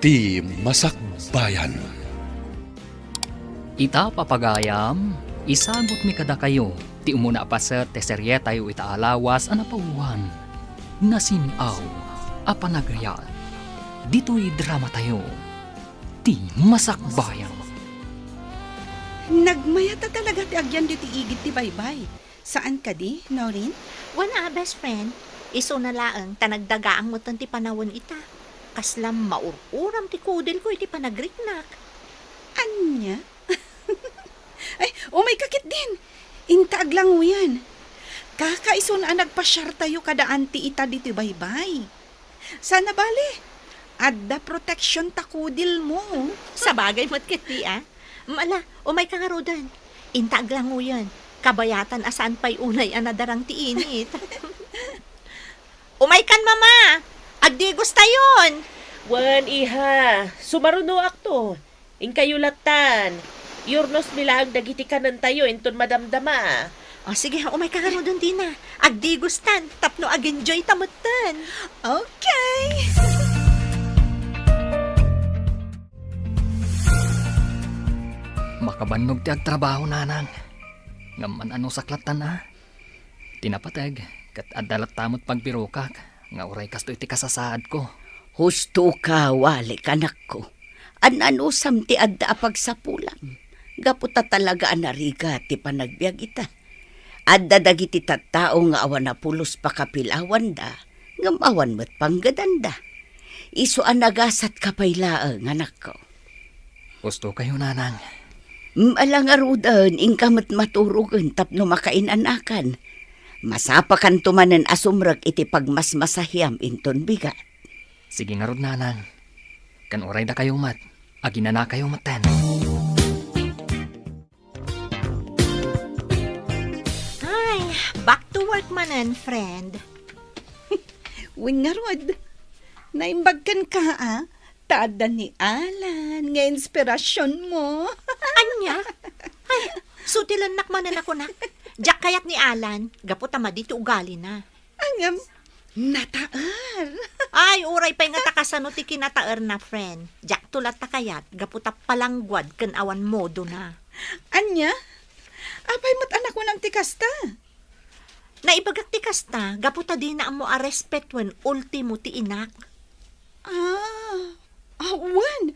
ti Masakbayan. Ita papagayam, isagot mi kada kayo, ti umuna pa sa teserye tayo itaalawas anapauwan, nasinaw, apanagaya, dito'y drama tayo, ti Masakbayan. Nagmayata talaga ti agyan di ti igit ti baybay. Saan ka di, Noreen? Wana, best friend. Iso na laang tanagdagaang mo ti panawon ita. Kaslam maururam ti kudel ko iti panagriknak. Anya? Ay, may kakit din. Intaag lang mo yan. Kakaiso na nagpasyar tayo kada anti ita di ti baybay. Sana bali. Adda protection takudil mo. Sa bagay mo't kiti Mala, umay ka nga rodan. Intag lang mo yan. Kabayatan asaan pa'y unay anadarang ti init. Umay kan, mama! Agdigos tayon! Wan, iha. Sumaruno akto. Inkayo latan. Yurnos milang dagiti kanan tayo inton madamdama. O sige, umay ka nga rodan din Agdigos tan, tapno ag-enjoy tamutan. Okay. Makabannog ti agtrabaho nanang. Ngaman ano saklatan Tinapatag, kat adalat tamot pagbirokak. Nga uray kasto iti kasasaad ko. Husto ka, wali kanak ko. Anusam ti adda apagsapulan. Gaputa talaga anariga ti panagbiag ita. Adda dagiti tattao nga awan na pulos pakapilawan da. Ngamawan mo't panggadanda. Iso anagasat kapaylaang anak ko. Gusto kayo nanang. Alang arudan, ingkamot maturugan tapno makainanakan. Masapakan tumanan asumrag iti pagmasmasahiyam inton bigat. Sige nga rod nanang. Kan oray da kayo mat. Agina na kayo maten. Ay, back to work manan, friend. Wingarod. Naimbagkan ka Tada ni Alan, nga inspirasyon mo. Anya? Ay, sutilan nakmanan ako na. Diyak kayat ni Alan, gaputama dito ugali na. Angam, nataar. Ay, uray pa'y nga takasano ti kinataar na, friend. Diyak tulat ta kayat, gaputa palangguad kan awan modo na. Anya? Apay mo't anak mo ng tikasta. Naibagak ti kasta, gaputa din na mo a respetwen ultimo ti inak. Awan,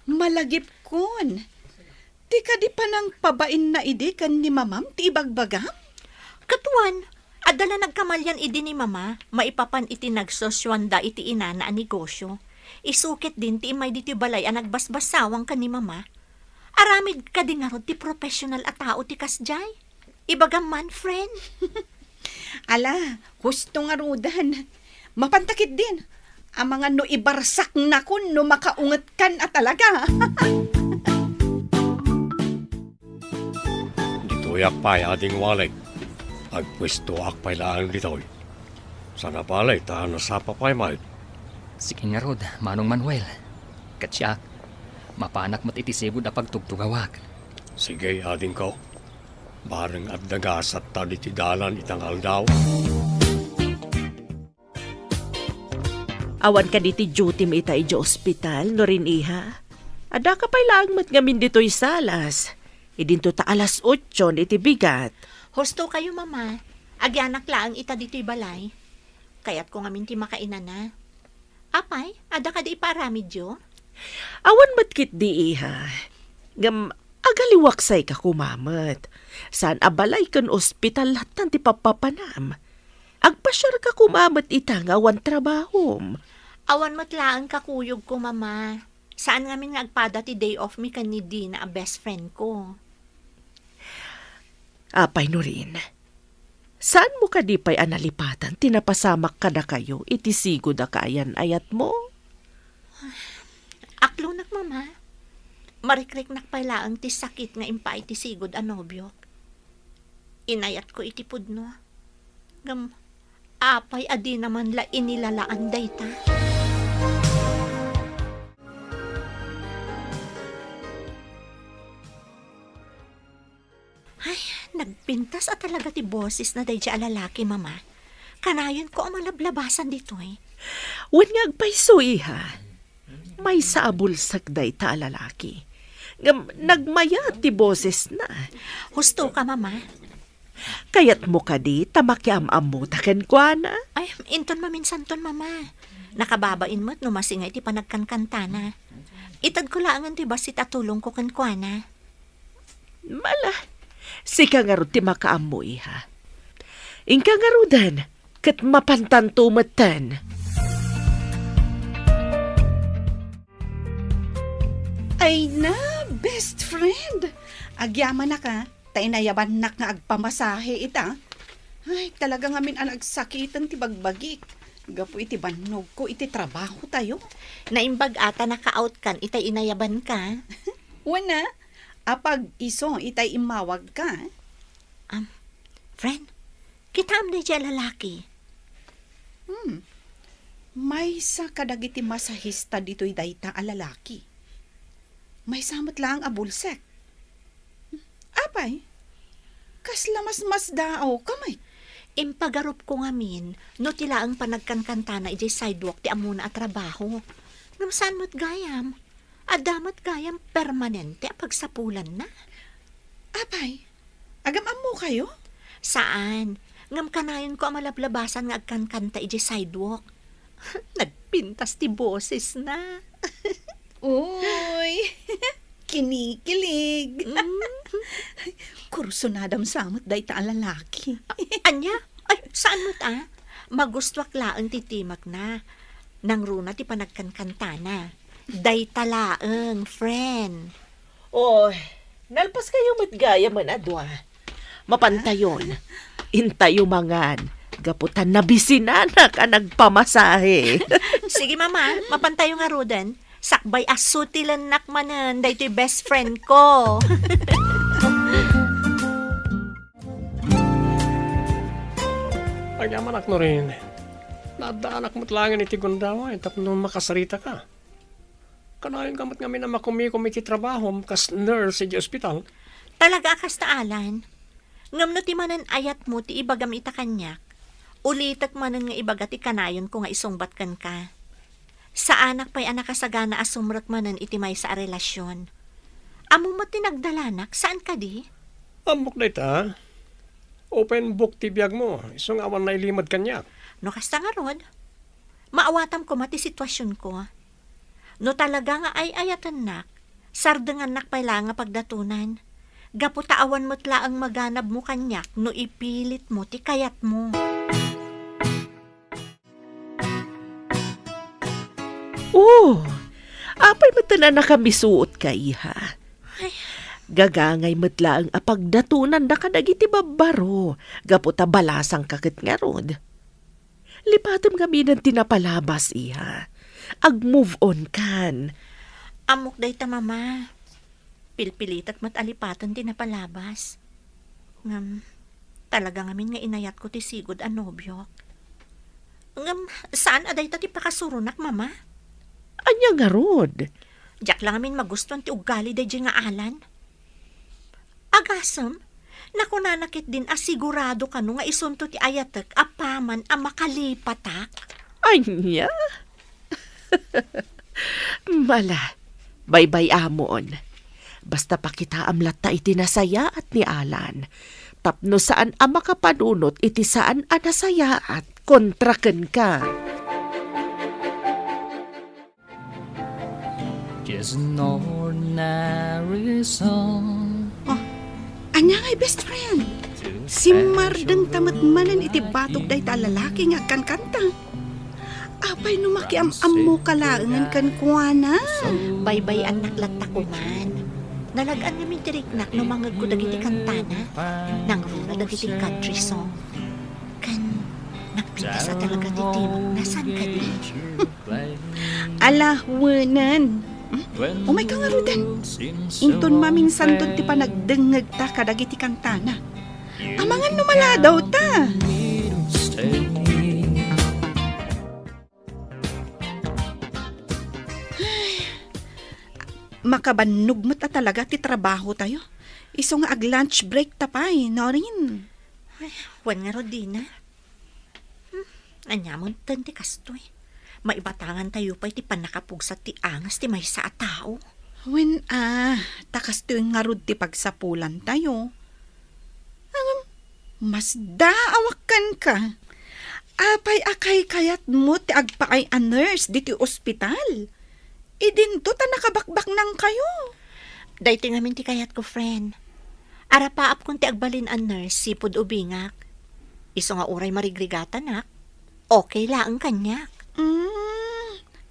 malagip kon. Di ka di pa nang pabain na idi kan ni mamam ti ibagbagam? Katuan, adala nagkamalyan idi ni mama, maipapan iti nagsoswanda iti ina na negosyo. Isukit din ti imay diti balay ang nagbasbasawang ka ni mama. Aramid ka din nga ron ti professional a tao ti kasjay. Ibagam man, friend. Ala, husto nga rudan. Mapantakit din. Ang mga no ibarsak na kun no makaungat kan talaga. Dito'y akpay ading walay. Agpwesto akpay laang dito'y. Sana palay tahan na sapa pa'y may. Sige nga rod, Manong Manuel. Katsyak, mapanak mat itisibod a pagtugtugawak. Sige ading ko. Bareng at dagasat ta diti dalan itangal daw. Awan ka diti duty mi ita iti ospital, no rin iha. Ada ka pa'y lang mat ngamin dito'y salas. Idinto ta alas 8 iti bigat. Husto kayo, mama. Agyanak laang ita dito'y balay. Kaya't ko ngamin ti makainan na. Apay, ada ka di iparamidyo? Awan matkit di iha. Ngam, agaliwaksay ka kumamat. Saan abalay kan ospital latan ti papapanam. Agpasyar ka kumamat ita nga awan trabahom. Awan matlaang kakuyog ko, mama. Saan ngamin nga agpada ti day off mi kan ni Dina, a best friend ko? Apay no rin. Saan mo ka di pa'y analipatan? Tinapasamak ka na kayo, itisigo na kayan ayat mo? Aklunak, mama. Marikrik nakpailaang ti sakit nga impay ti sigod a nobyok. Inayat ko itipod no. Apay adi naman la inilalaan dayta. Ay, nagpintas at talaga ti boses na day siya lalaki, mama. Kanayon ko ang malablabasan dito eh. Wan nga agpayso iha. may saabulsak day ta lalaki. Ngam nagmaya ti boses na. Husto ka, mama. Kayat mo ka di tamakiam-am mo taken kwa na. Ay, inton maminsanton, mama. Nakababain mo't numasingay ti panagkankanta na. Itad ko laangan ti basit at tulong ko kankwana. Mala, sika nga ro ti makaamoy ha. Ingka nga ro dan, kat mapantantumatan. Ay na, best friend. Agyaman na ka, tay nayaban nak nga agpamasahe ita. Ay, talaga ngamin ang agsakitan ti bagbagik. Gapo iti banog ko, iti trabaho tayo. Naimbag ata naka-out kan, itay inayaban ka. Wana, apag iso, itay imawag ka. Friend, kita am na dyan lalaki. May sa kadagiti masahista dito'y dayta a lalaki. May samot lang abulsek. Apay, kaslamas mas dao kamay. Impagarup ko ngamin, no tila ang panagkankanta na ijay sidewalk ti amuna at trabaho. Ngam saan mo't gayam? Adamat gayam permanente apag sapulan na. Apay, agam mo kayo? Saan? Ngam kanayon ko ang malablabasan nga agkankanta ijay sidewalk. Nagpintas ti boses na. Uy, kinikilig. Kurso nadam samot dayta a lalaki. Anya? Ay, saan mo ta? Magustwak laang titimag na. Nang runa ti panagkankanta na. Day talaang, friend. Oy, nalpas kayo matgaya man adwa. Mapantayon, intayo mangan. Gaputan na bisinanak ang nagpamasahe. Sige mama, mapantayo nga roden. Sakbay asutilan nakmanan, day to'y best friend ko. Agyaman ak no rin. Nadaanak mo't langin iti gundaway, tapno makasarita ka. Kanayon kamot kami na makumikom iti trabaho, kas nurse iti ospital. Talaga akas taalan. Ngam no ti manan ayat mo ti ibagam ita kanyak. Ulitak manan nga ibaga ti kanayon ko nga isungbat kan ka. Sa anak pa'y anak kasagana asumrak manan iti may sa relasyon. Amo mo tinagdalanak, saan ka di? Amok na ita. Open book ti biyag mo. Isong awan na ilimad kanyak. No kasta nga rod. Maawatam ko mati sitwasyon ko. No talaga nga ay ayatan nak, sardengan nak pala nga pagdatunan. Gaputaawan mo't laang maganab mo kanyak no ipilit mo ti kayat mo. Oh, apay matanan na kami suot ka, iha. Gagangay matla ang apagdatunan na kadagiti babaro. Gaputa balasang kakit nga rod. Lipatam kami ng tinapalabas, iha. Ag-move on kan. Amok day ta mama. Pilpilit at matalipatan din na palabas. Ngam, talaga ngamin nga inayat ko ti sigod a nobyok. Ngam, saan aday ta ti pakasurunak mama? Anya nga rod. Diyak lang amin magustuhan ti ugali day nga alan. Agasam, naku nanakit din asigurado ka no nga isunto ti ayatek apaman a makalipatak. Anya? Mala, bye-bye amon. Basta pakita amlat ta iti nasaya at ni Alan. Tapno saan ang makapanunot iti saan ang nasaya at kontraken ka. Just an ordinary song. Anya ngay best friend. Si Mardeng tamat manan iti batog dayta lalaki nga kankanta. Apay no makiam-am mo kalaangan kan kuana. Bye-bye ang naklatta ko man. Nalagaan namin tiriknak no mangag ko dagiti kantana. Nang runa dagiti country song. Kan, nagpinta sa talaga ti timog. Nasaan ka di? Alahwanan. Umay ka nga rudan. Inton maminsan ti panagdengeg ta kadagiti kantana. Amangan numala daw ta. Makabanog mo ta talaga ti trabaho tayo. Iso nga ag-lunch break ta pa no rin. Wan nga Rodina. Anyamon tanti kastoy. Maibatangan tayo pa iti panakapugsat ti angas ti may sa tao. When takas to yung ngarud ti pagsapulan tayo. Mas daawakan ka. Apay akay kayat mo ti agpaay a nurse di ti ospital. Idinto ta nakabakbak nang kayo. Dahiti ngamin ti kayat ko, friend. Arapaap kung ti agbalin ang nurse, sipod ubingak. Iso nga uray marigrigatan, nak. Okay lang kanyak.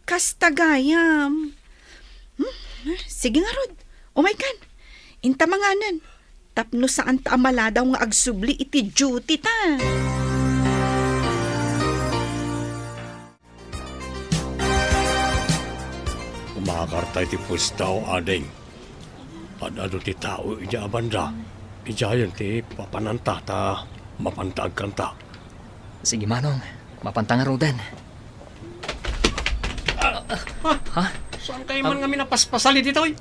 Kastagayam. Sige nga, Rod. Umay kan. Inta manganan. Tapno saan ta amala daw nga agsubli iti duty ta. Umakartay ti pustaw ading. Padado ti tao ija abanda. Ijayan ti papananta ta mapantag kanta. Sige manong, mapantang nga roden. Ha? Saan kayo man kami napaspasali dito eh?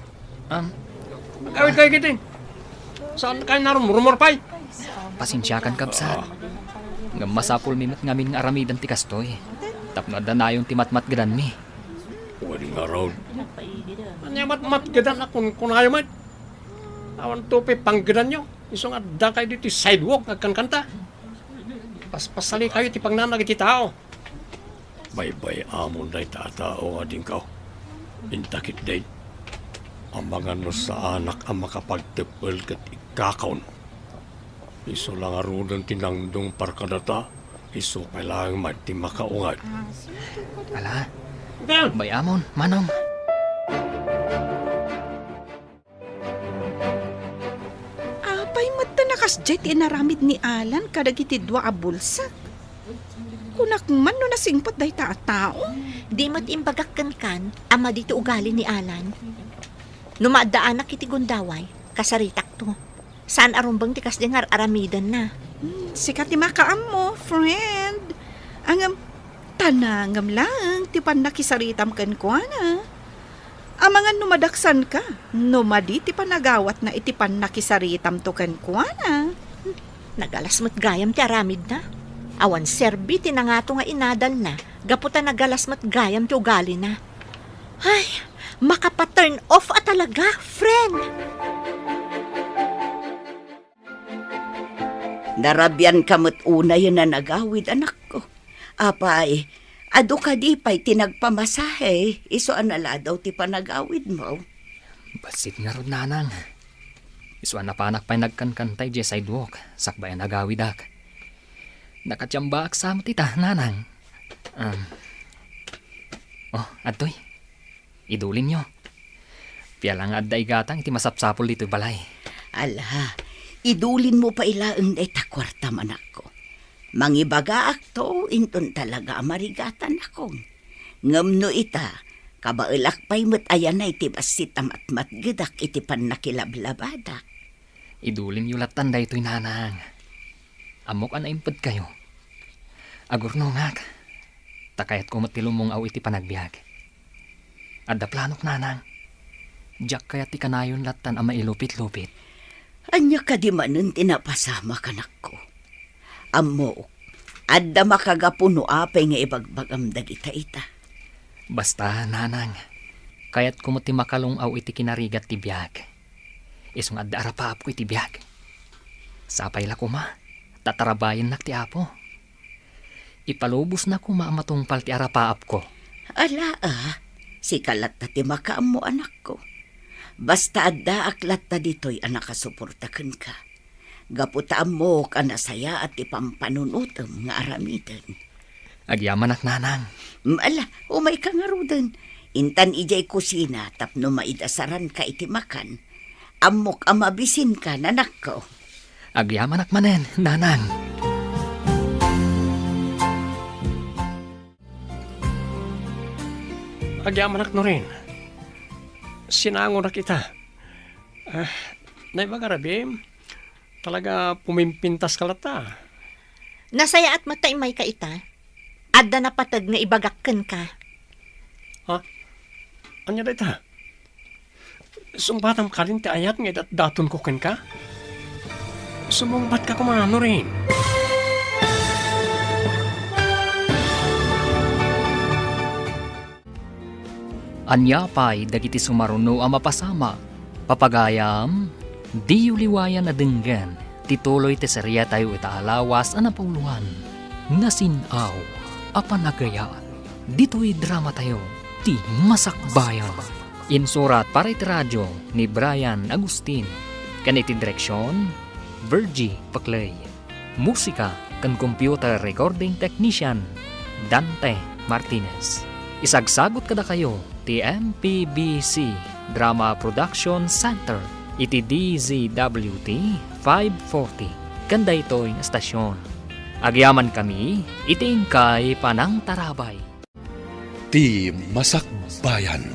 Awit kayo kitin. Saan kayo narumurumor pa'y? Pasensyakan kabsat. Nga masapul mi ngamin nga aramidan ti kastoy. Tapno danayon ti matmat gadan mi. Pwede nga raw. Anya matmat gadan akong kunayo man. Awan tupi panggadan nyo. Iso nga da kayo dito sidewalk nagkankanta. Paspasali kayo ti pangnanag iti tao. Bay-bay amon day tatao ading kao. Intakit day. Ang mga no sa anak ang makapagtipel kat ikakaon. Iso lang arudan tinangdong parkadata. Iso kailangan mati makaungat. Ala, Ben! bayamon, manong. Apay mata nakas jet inaramid ni Alan kadagiti dua a bulsak. Kunak man no nasingpot day ta a tao. Di mat imbagakkan kan, ama dito ugali ni Alan. Numaadaan na kiti gundaway, kasaritak to. Saan arumbang tikas dengar aramidan na. Sikat ti makaam mo, friend. Angam, tanangam lang, ti pan nakisaritam kan ko na. Amangan numadaksan ka, numadi ti panagawat na iti pan nakisaritam to kan ko na. Nagalas mo't gayam ti aramid na. Awan serbi ti nangato nga inadal na, gaputa nagalas mo't gayam ti ugali na. Ay, makapa-turn off talaga, friend. Narabyan kamot una yun na nagawid, anak ko. Apay, ado ka di pa'y tinagpamasahe. Iso anala daw ti panagawid mo. Basit nga rod nanang. Isuan na panak pa'y nagkankantay di sidewalk. Sakbayan nagawidak. Nakatyamba aksam tita, nanang. Adtoy. Idulin nyo. Pialang adda igatang iti masapsapol dito balay. Ala, idulin mo pa ilaang day takwarta manak ko. Mangibaga akto, inton talaga amarigatan akong. Ngam no ita, kabailak pa'y mat ayanay ti basit amat gedak iti pan nakilablabada. Idulin nyo latan da ito'y nanang. Amok anaimpad kayo. Agurno ngak. Takayat ko matilong mong aw iti panagbiag. Adda planok nanang. Diyak kaya ti kanayon latan ang mailupit-lupit. Anya ka di manun tinapasama kanak ko. Amo, adda makagapuno apay nga ibagbagam dagita ita. Basta nanang. Kayat ko ti makalong aw iti kinarigat ti biag. Isong adda arapaap ko iti biag. Sapay la kuma. Tatarabayan nak ti apo. Ipalubos na kuma matungpal ti arapaap ko. Ala si kalat na ti makaam mo anak ko. Basta adda aklat na dito'y anak kasuportakan ka. Gaputaan mo ka nasaya at ipampanunutam nga aramidan. Agyaman ak nanang. Ala, umay ka nga rudan. Intan ijay kusina tapno maidasaran ka iti makan. Amok amabisin ka nanak ko. Agyaman ak manen, nanang. Agyaman ak no rin. Sinangon na kita. Naibagarabi, talaga pumimpintas ka lata. Nasaya at mataimay ka ita. Adda na patag nga ibagakkan ka. Ha? Anya da ita? Sumbatam ka rin ti ayat nga daton ko ken ka? Sumumbat ka kumano rin. Anya pa'y dagiti sumaruno ang mapasama. Papagayam, di yuliwayan na denggan, tituloy teseriya tayo itaalawas ang napuluhan. Nasinaw, apanagaya, dito'y drama tayo, ti masakbayan. Insurat para iti radyo ni Brian Agustin. Kaniti direksyon, Virgie Paclay. Musika kan computer recording technician, Dante Martinez. Isagsagot kada kayo, ti MPBC Drama Production Center, iti DZWT 540. Kanda ito yung estasyon. Agyaman kami, itingkay panang tarabay. Ti Masakbayan.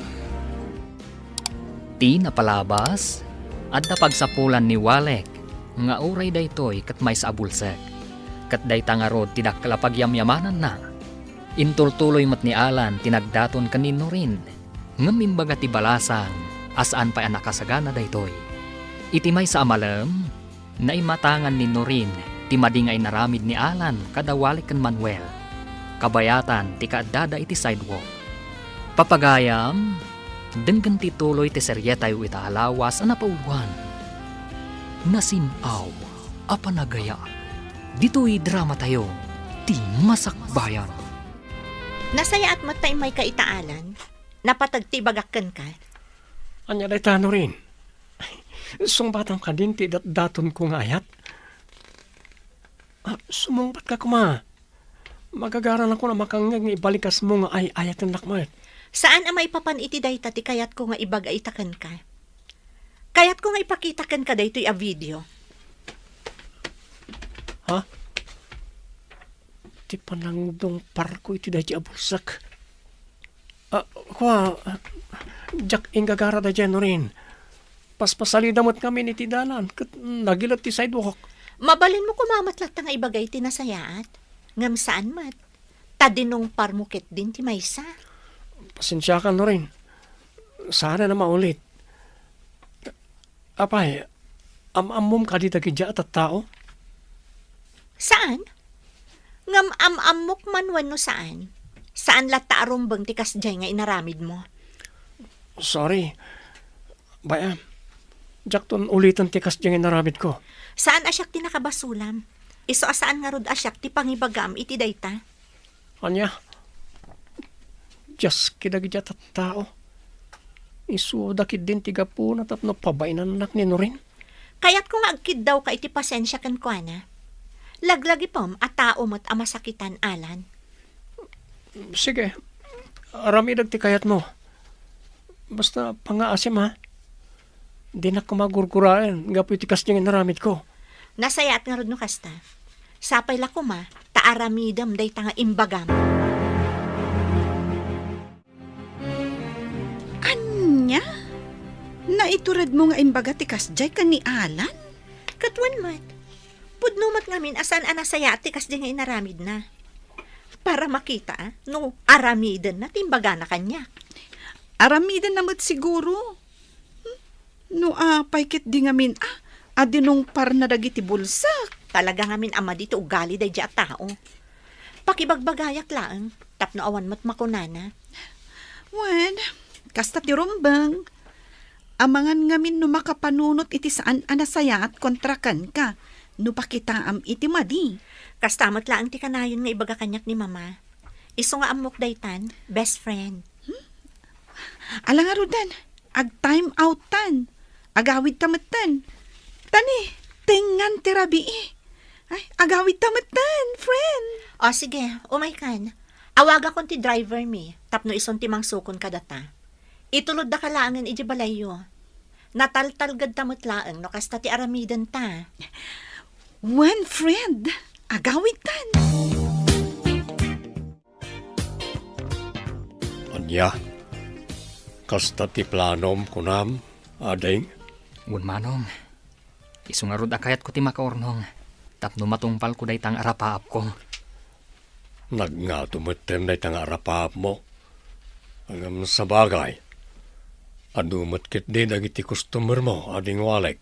Ti napalabas, at napagsapulan ni Walek, nga uray daytoy kat may sa abulsek. Kat dayta nga rod tinakalapagyamyamanan na. Intultuloy mat ni Alan tinagdaton kanino rin, nga mimbaga ti balasang, asaan pa nakasagana daytoy. Iti may sa amalam, na imatangan ni Norin, ti madingay naramid ni Alan kada Walek kan Manuel. Kabayatan ti kaadada iti sidewalk. Papagayam, denggan ti tuloy ti serye tayo itaalawas ang napauwan. Nasinaw, apanagaya, dito'y drama tayo, ti masakbayan. Nasaya at matay may kaitaalan, napatagtibagakan ka. Anya day tano rin. Sungbatang ka din ti daton kong ayat. Sumungbat ka kuma. Magagaran ako na makangag nga ibalikas mo nga ay ayat ng nakmat. Saan ang maipapan iti dayta ti kayat ko nga ibagaitakan ka? Kayat ko nga ipakitakan ka daytoy a video. Ha? Ti panangdong parko iti dahi abulsak. Jak ingagara da dyan rin. Paspasali damot kami ni ti dalan. Kat nagilat ti sidewalk. Mabalin mo kumamatlat nga ibagay ti nasayaat. Ngam saan mat? Tadinong parmukit din ti maysa. Pasensya ka no rin. Sana na maulit. Apay, amam ka di tagidya at tao? Saan? Ngam amok man wano saan? Saan lata arumbang ti kasjay nga inaramid mo? Sorry. Baya, jakton ulitan ti kasjay nga naramid ko. Saan asyak ti nakabasulam? Iso asaan nga rod asyak ti pangibagam iti dayta? Anya? Just kidagidya at tao. Isu dakid din tiga po na tapno pabainan anak ni Norin. Kaya't kung agkid daw ka iti pasensya kan kwa na. Laglagi pom at tao mo't amasakitan alan. Sige, aramidag ti kayat mo. Basta pangaasim ha. Di na kumagurguraan, gapu iti kasdyang naramid ko. Nasayat nga rod no kasta. Sapay la kuma, taaramidam day tanga imbagam. Anya? Naiturad mo nga imbaga ti kasjay ka ni Alan? Katwan mat. Pudnumat ngamin asan anasayat ti kasdyang nga inaramid na. Para makita, no, aramidan na timbaga na kanya. Aramidan namat siguro. No, paikit di ngamin, adinong par na dagiti bulsak. Talaga ngamin ama dito ugali day di at tao. Pakibagbagayak lang, tapno awan mat makunana. Wen, kasta ti rumbang. Amangan ngamin no makapanunot iti saan anasayat kontrakan ka. No pakitaam iti madi. Kastamat lang ti kanayon nga ibaga kanyak ni mama. Iso nga amok daytan, best friend. Alang arudan, ag time outan. Agawid tamatan. Tani, tengan terabi Ay, agawid tamatan, friend. O sige, umay kan. Awaga kon ti driver mi, tapno ison ti mangsukon kadata. Itulod da kalangan iji balayo. Nataltalgad tamot laang no kasta ti aramidan ta. One friend, agawid tan. Anya, kasta ti planom kunam, ading. Un manong, isungarod akayat ko ti makaornong, tapno matungpal ko day tang arapaap ko. Nagnga tumatem na itang arapap mo. Hanggang sa bagay. Anumat kit din agiti customer mo, ading Walek.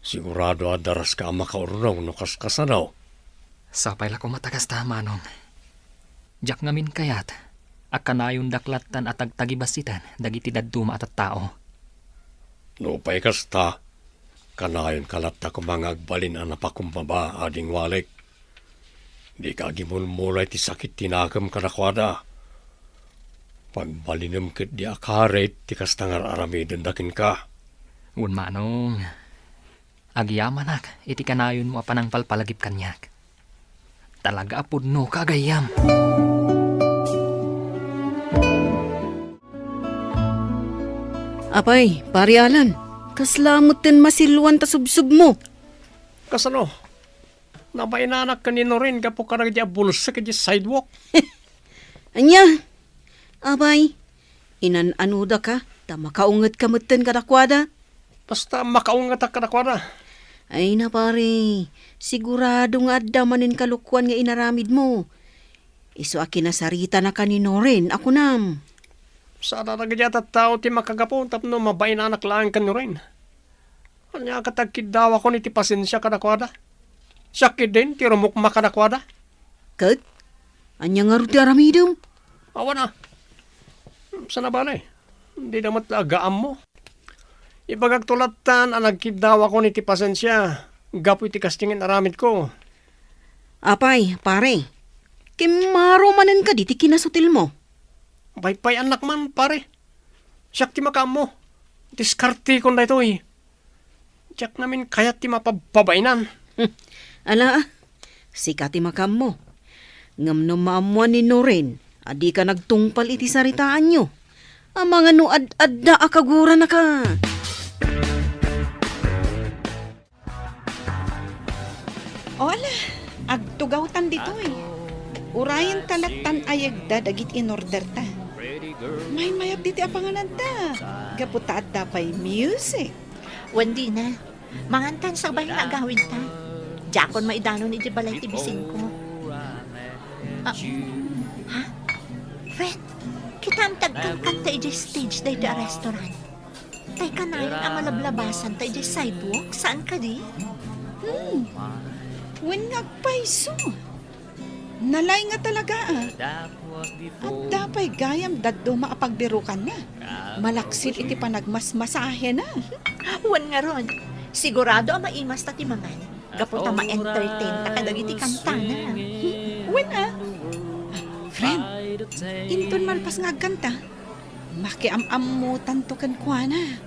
Sigurado adaras ka ang makaurnaw no kaskasanaw. Sapay la ko matagas ta, manong. Jak ngamin kayat, Akanayon daklatan at tagtagibasitan dagiti daduma at tao. Nupay kasta, kanayon kalata ko mga agbalin ang napakumbaba ading walik. Di ka gimulmulay ti sakit tinagam kanakwada. Pagbalinam kit di akaret ti kastangar aramidon dakin ka. Un manong, agyamanak, iti kanayon mo apanang palpalagip kanyak. Talaga apod no kagayam. Apay, pari Alan, kaslamot din masilwan ta subsub mo. Kasano? Nabainanak ka ni Norin kapo ka nagdi abulsa ka di sidewalk. Anya, apay, inan-anuda ka, ta makaungat kamutin kadakwada. Basta makaungat ka nakwada. Ay na pare, sigurado nga adda manin kalukuan nga inaramid mo. Iso akin nasarita na kanino rin, ako nam. Sana nagyat at tao ti makagapon tapno mabainanak lang ka Norin. Anya katagkidaw ako ni ti pasensya ka nakwada. Sakit din ti rumukma ka nakwada. Kat, anya nga rin ti aramidom. Awa na. Sana bale? Hindi naman agaam mo. Ibagagtulatan ang nagkidaw ako ni ti pasensya. Gapo iti kastingin aramid ko. Apay, pare, kimaro manan ka di ti kinasutil mo. Paypay anak man, pare. Siyak ti makam mo. Diskarte ko na ito eh. Siyak namin kayat ti mapabainan. Ala, sikati makam mo. Ngam no maamuan ni Norin, adi ka nagtungpal iti saritaan nyo. Ang mga no ad-adda akagura na ka. O ala, agtugawtan dito eh. Urayan talaktan ayagda dagit in order ta. May mayab diti apanganan ta. Gaputa at dapay music. Wandi na. Mangantan sa bahay na agawin ta. Jakon maidanon iti balay ti bising ko. Ha? Friend, kita am tagkangkat ta iti stage da iti restaurant. Tay kanayon ang malablabasan ta iti sidewalk. Saan ka di? When ngagpaiso. Nalay nga talaga ah. At dapay gayam daddo maapagbirukan na. Malaksit iti panagmasmasahe na. Wan nga ron. Sigurado ang maimas ta timangan. Gaputa ma-entertain ta kadagiti kanta na. When ah. Friend, inton malpas nga agkanta. Makiam-am mo tanto kan kuana.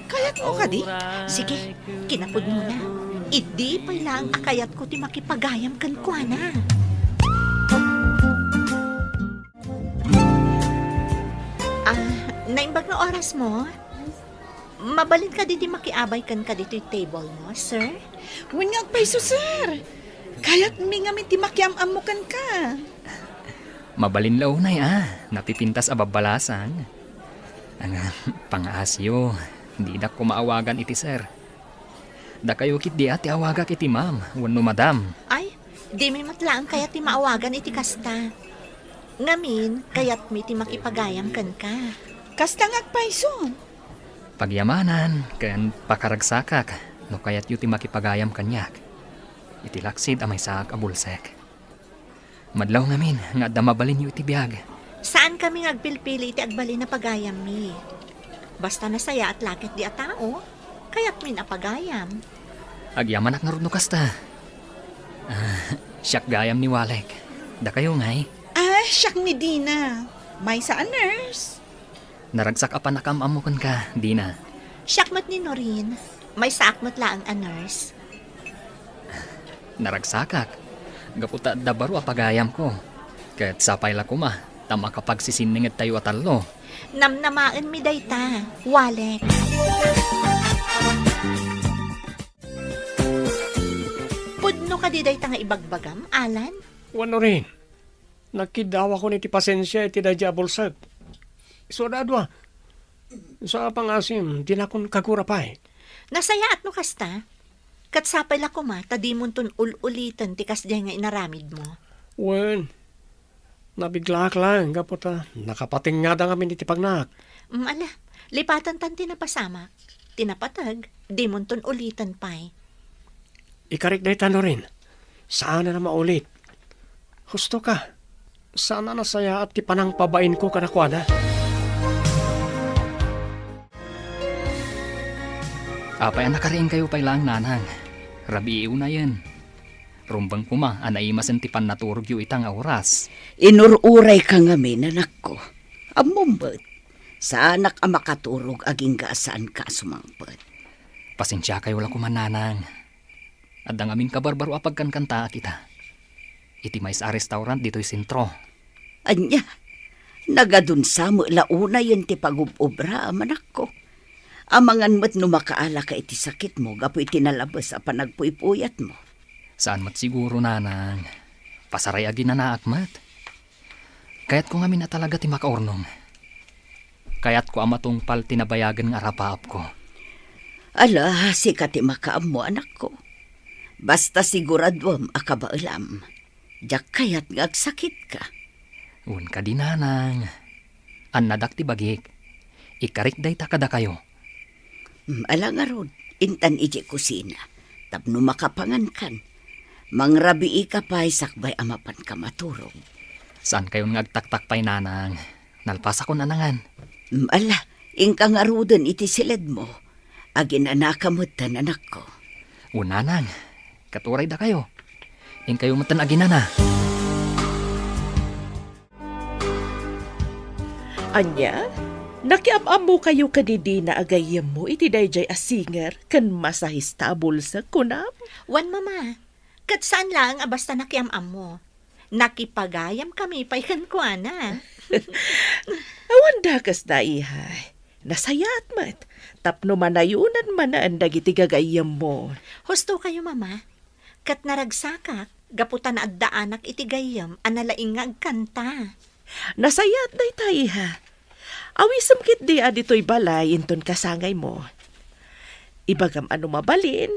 Kayat mo ka di? Sige, kinapod mo na. Idi pa lang akayat ko ti makipagayam kan kuana. Naimbag na oras mo? Mabalin ka diti makiabay kan ka dito yung table mo, sir? When nga agpaiso, sir. Kayat mi nga ti makiam-am mo kan ka. Mabalinlaw na napipintas ababalasan. Ang pangasyo, hindi na ko maawagan iti sir. Da kayo kit di ati awagak iti ma'am, wano madam. Ay, di may matlaan kaya ti maawagan iti kasta. Ngamin, kayat mi ti makipagayam kan ka. Kasta nga agpaiso. Pagyamanan, kan pakaragsakak, no kayat yu ti makipagayam kanyak. Iti laksid amay sak abulsek. Madlaw ngamin, nga da mabalin yu iti biyag. Saan kami ngagpilpili iti agbali na pagayam mi? Basta nasaya at lakit di a tao, kayat min apagayam. Agyamanak nga rin no kasta. Siyak gayam ni Walek. Da kayo ngay. Siyak ni Dina. May sa nurse. Naragsak apan nakamamukan ka, Dina. Siyakmat ni Norin, may saakmat laang a nurse. Naragsakak. Gaputa da baro apagayam ko. Kat sapay la kuma, tama kapag sisiningit tayo atalo. Namnamaan mi dayta, Walek. Pudno ka di dayta nga ibagbagam, Alan? Wano rin. Nagkidaw ako ni ti pasensya iti dadya bulsag. So dadwa. Sa pangasim, di na akong kagurapay. Nasaya at no kasta? Katsapay la ko ma, tadi mo ton ul-ulitan ti kasday nga inaramid mo. Wen, nabiglak lang, gaputa. Nakapating nga da kami ni ti pagnak. Ala, lipatan tan tinapasama. Tinapatag, di mo ton ulitan pay. Ikarik na itano rin. Saan na maulit? Husto ka. Sana nasaya at ti panang pabain ko kanakwana. Apay nakariin kayo pay lang nanang. Rabi na yan. Rumbang kuma, anaimasan ti pan naturog yu itang oras. Inururay ka ngamin, anak ko. Amumbet. Sa anak ang makaturog aging gasaan ka sumangpet. Pasensya kayo lang kumananang. At ang aming kabarbaro apagkan kanta kita. Iti may sa restaurant dito'y sentro. Anya, nagadun sa mo launa yun ti pag-ubra, anak ko. Amangan mo't numakaala ka iti sakit mo, gapo iti nalabas a panagpuypuyat mo. Saan mat siguro nanang? Pasaray agi na naakmat. Kaya't ko ngamin na talaga ti makaurnong. Kaya't ko amatungpal tinabayagan ng arapaap ko. Ala, si kati makaam mo, anak ko. Basta siguradwam akabaalam. Diyak kaya't ngagsakit ka. Un ka din nanang. Anadak ti bagik. Ikarik day takada kayo. Ala nga rod, intan iji kusina. Tapno makapangan kan. Mangrabii ka pa'y sakbay amapan ka maturog. Saan kayo ngagtaktak pa'y nanang? Nalpas ako nanangan. Ala, ingka nga rodon iti silid mo. Agin anakamutan, anak ko. Nanang, katuray da kayo. Ing kayo matan aginana. Anya, nakiamam mo kayo kadidi na agayam mo iti dayjay a singer kan masahista bulsa kunam. Wan mama, kat saan lang basta nakiamam mo. Nakipagayam kami pa'y kankwana. Awan dakas na ihay. Nasayat mat. Tapno manayunan man na ang dagiti gagayam mo. Husto kayo mama. Kat naragsakak, gaputan na addaanak iti gayam, analaingag kanta. Nasayat na itaiha. Awisam kit di adito'y balay inton kasangay mo. Ibagam ano mabalin,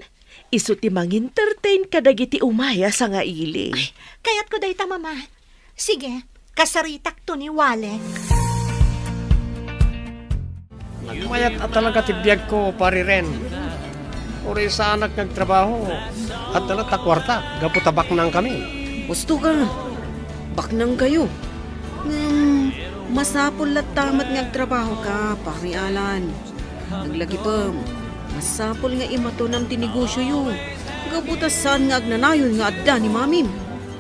iso ti mang-entertain kadagiti umaya sa nga ili. Kaya't ko dayta mama. Sige, kasaritak to ni Walek. Nagmayat at talaga tibiyag ko, pari ren. Uri sa anak nagtrabaho at dala takwarta, gaputabak nang kami. Gusto ka. Baknang kayo. Masapol at tamat ngagtrabaho ka, pari Alan. Naglagi pa, masapol nga imato ng tinegosyo yu. Gabutasan nga agnanayon nga adda ni mamim.